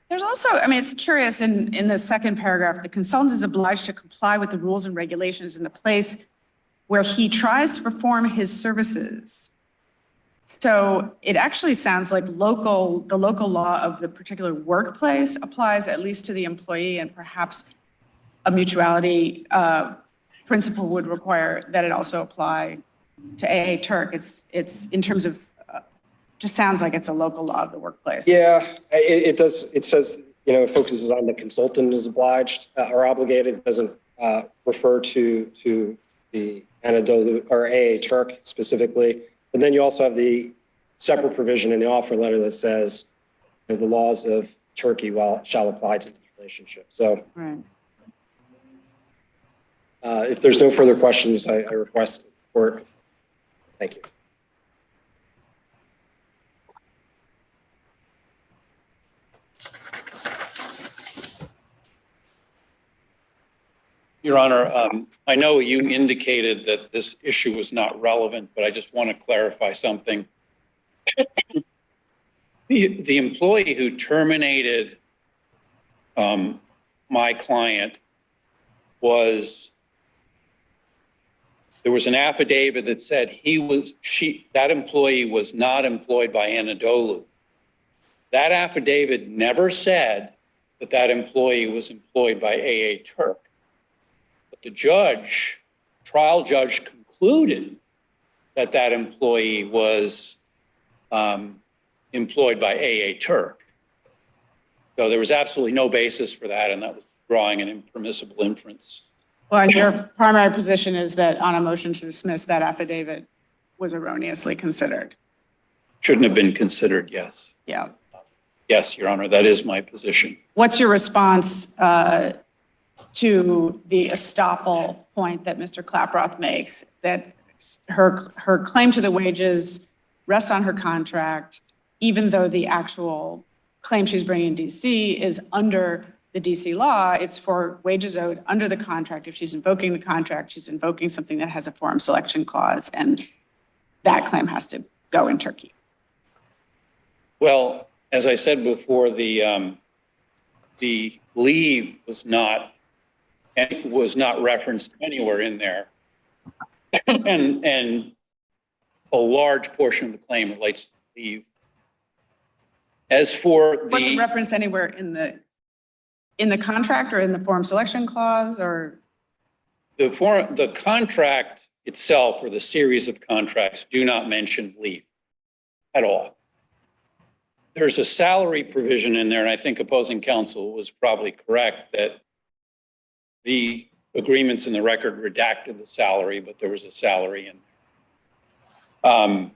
There's also, it's curious in the second paragraph, the consultant is obliged to comply with the rules and regulations in the place where he tries to perform his services. So it actually sounds like the local law of the particular workplace applies at least to the employee, and perhaps a mutuality principle would require that it also apply to AA Turk. It's in terms of, just sounds like it's a local law of the workplace. Yeah, it does. It says, it focuses on the consultant is obliged or obligated. It doesn't refer to the Anadolu or AA Turk specifically. But then you also have the separate provision in the offer letter that says the laws of Turkey shall apply to the relationship. So right. If there's no further questions, I request the court. Thank you. Your Honor, I know you indicated that this issue was not relevant, but I just want to clarify something. The employee who terminated my client there was an affidavit that said that employee was not employed by Anadolu. That affidavit never said that employee was employed by AA Turk. But the trial judge concluded that employee was employed by AA Turk. So there was absolutely no basis for that, and that was drawing an impermissible inference. Well, and your primary position is that on a motion to dismiss, that affidavit was erroneously considered. Shouldn't have been considered, yes. Yeah. Yes, Your Honor, that is my position. What's your response to the estoppel point that Mr. Klaproth makes, that her claim to the wages rests on her contract, even though the actual claim she's bringing in DC is under the DC law, it's for wages owed under the contract. If she's invoking the contract, she's invoking something that has a forum selection clause, and that claim has to go in Turkey. Well, as I said before, the leave was not referenced anywhere in there, and a large portion of the claim relates to leave. As for the wasn't referenced anywhere in the contract or in the forum selection clause, or the contract itself or the series of contracts do not mention leave at all. There's a salary provision in there, and I think opposing counsel was probably correct that the agreements in the record redacted the salary, but there was a salary in there.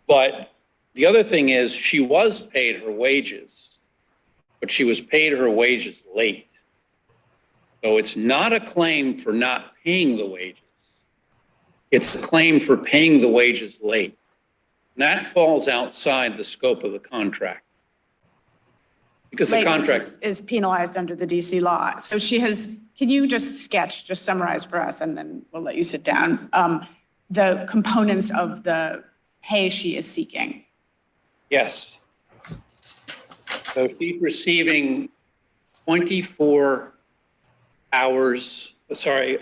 But the other thing is she was paid her wages but she was paid her wages late. So it's not a claim for not paying the wages. It's a claim for paying the wages late. And that falls outside the scope of the contract. Because the Lateness contract is penalized under the DC law. So she has, can you just summarize for us, and then we'll let you sit down, the components of the pay she is seeking? Yes. So she's receiving 24 hours, sorry,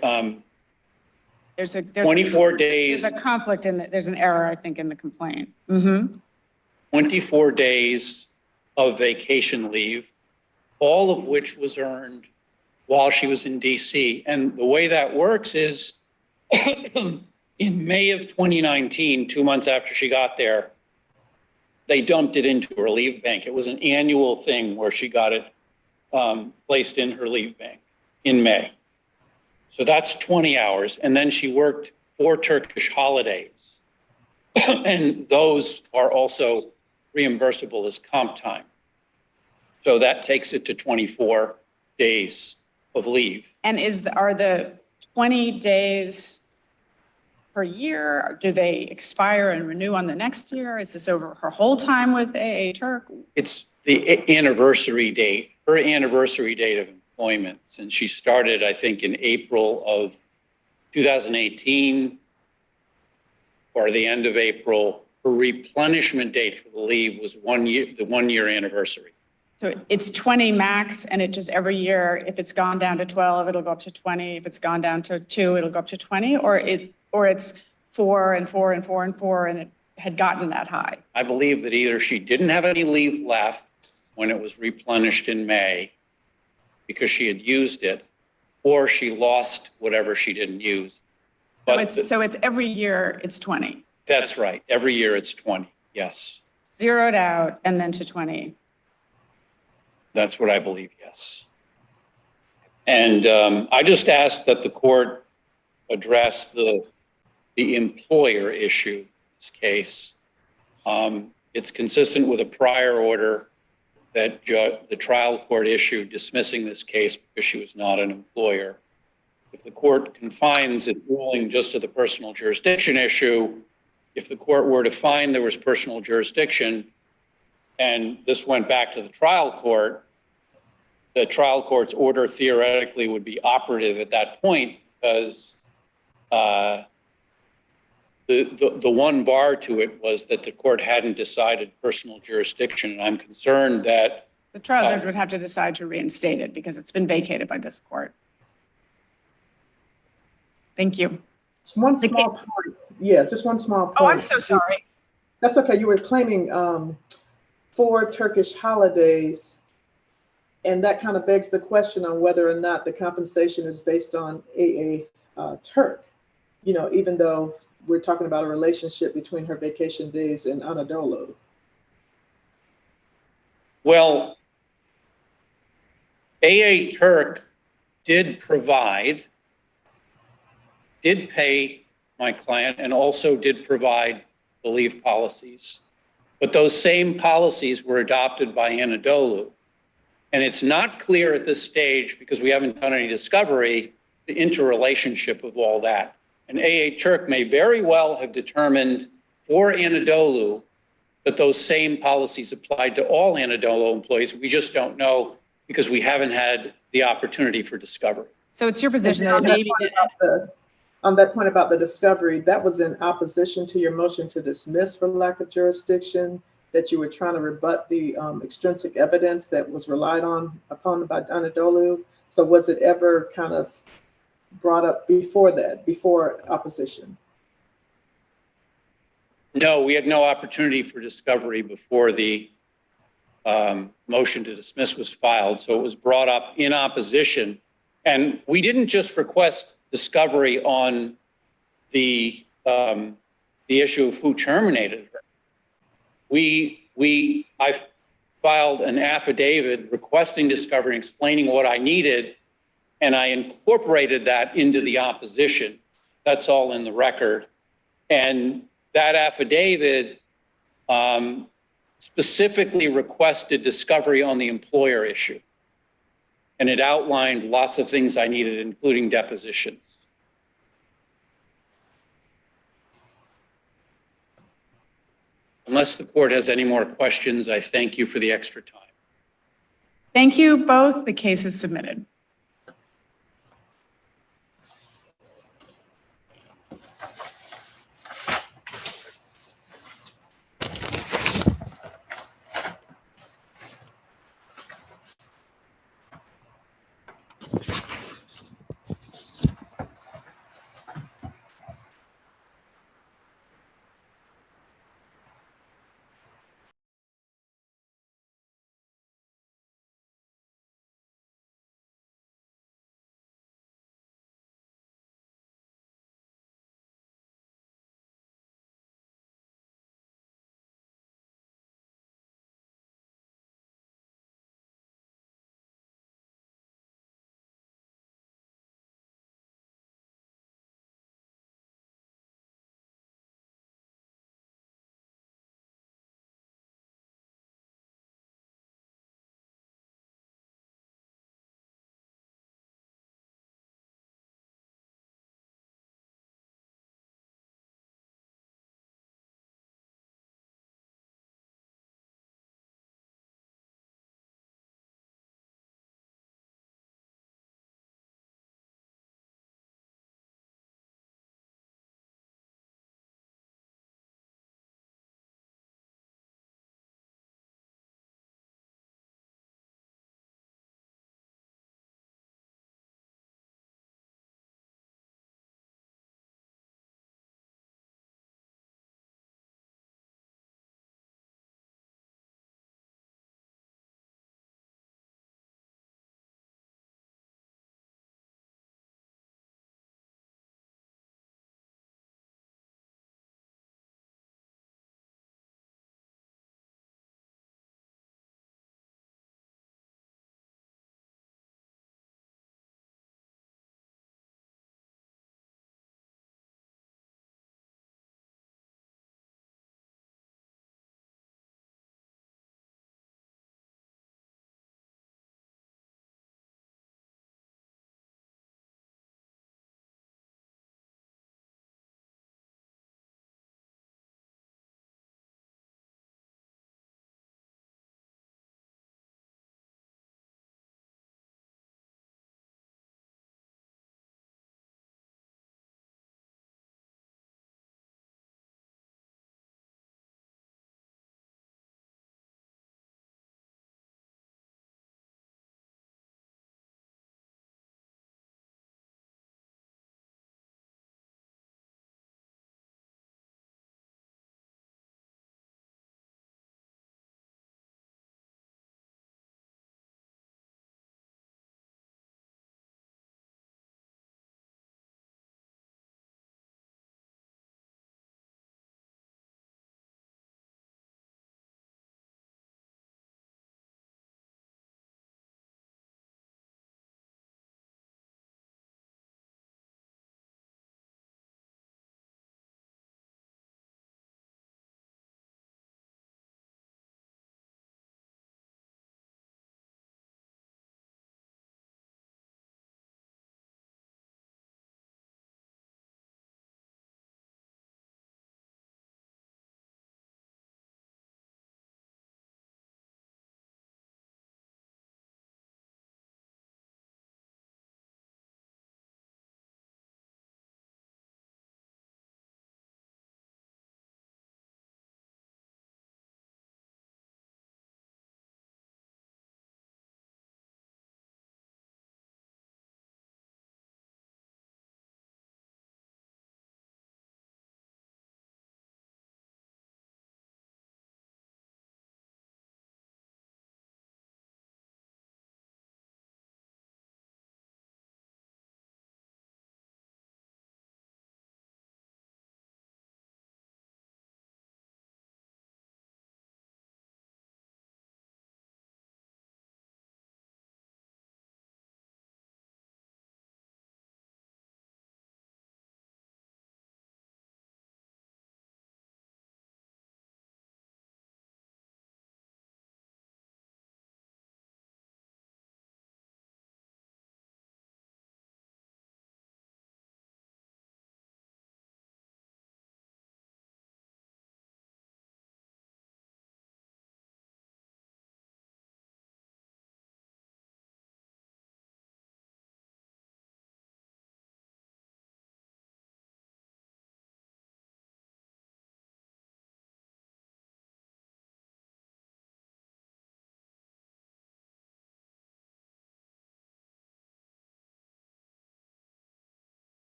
There's 24 days, There's a conflict in there's an error, I think, in the complaint. Mm-hmm. 24 days of vacation leave, all of which was earned while she was in DC. And the way that works is in May of 2019, 2 months after she got there, they dumped it into her leave bank. It was an annual thing where she got it placed in her leave bank in May. So that's 20 hours. And then she worked 4 Turkish holidays. And those are also reimbursable as comp time. So that takes it to 24 days of leave. And are the 20 days per year, do they expire and renew on the next year? Is this over her whole time with AA Turk? It's the anniversary date, her anniversary date of employment, since she started, I think, in April of 2018 or the end of April. Her replenishment date for the leave was 1 year, the 1 year anniversary. So it's 20 max, and it just every year, if it's gone down to 12, it'll go up to 20. If it's gone down to 2, it'll go up to 20, or it's 4 and 4 and 4 and 4, and it had gotten that high. I believe that either she didn't have any leave left when it was replenished in May because she had used it, or she lost whatever she didn't use. But So it's every year, it's 20. That's right. Every year it's 20. Yes. Zeroed out and then to 20. That's what I believe. Yes. And I just asked that the court address the employer issue in this case. It's consistent with a prior order that the trial court issued dismissing this case because she was not an employer. If the court confines its ruling just to the personal jurisdiction issue, if the court were to find there was personal jurisdiction and this went back to the trial court's order theoretically would be operative at that point because the one bar to it was that the court hadn't decided personal jurisdiction. And I'm concerned that the trial judge would have to decide to reinstate it because it's been vacated by this court. Thank you. Just one small point. Yeah, just one small point. Oh, I'm so sorry. That's okay. You were claiming 4 Turkish holidays, and that kind of begs the question on whether or not the compensation is based on AA Turk. You know, even though we're talking about a relationship between her vacation days and Anadolu. Well, AA Turk did pay my client and also did provide the leave policies. But those same policies were adopted by Anadolu. And it's not clear at this stage, because we haven't done any discovery, the interrelationship of all that. And AA Turk may very well have determined for Anadolu that those same policies applied to all Anadolu employees. We just don't know because we haven't had the opportunity for discovery. So it's your position that maybe on that point about the discovery, that was in opposition to your motion to dismiss for lack of jurisdiction, that you were trying to rebut the extrinsic evidence that was relied upon by Anadolu. So was it ever kind of brought up before that, before opposition? No, we had no opportunity for discovery before the motion to dismiss was filed. So it was brought up in opposition. And we didn't just request discovery on the issue of who terminated her. I filed an affidavit requesting discovery, explaining what I needed, and I incorporated that into the opposition. That's all in the record. And that affidavit specifically requested discovery on the employer issue. And it outlined lots of things I needed, including depositions. Unless the court has any more questions, I thank you for the extra time. Thank you both. The case is submitted.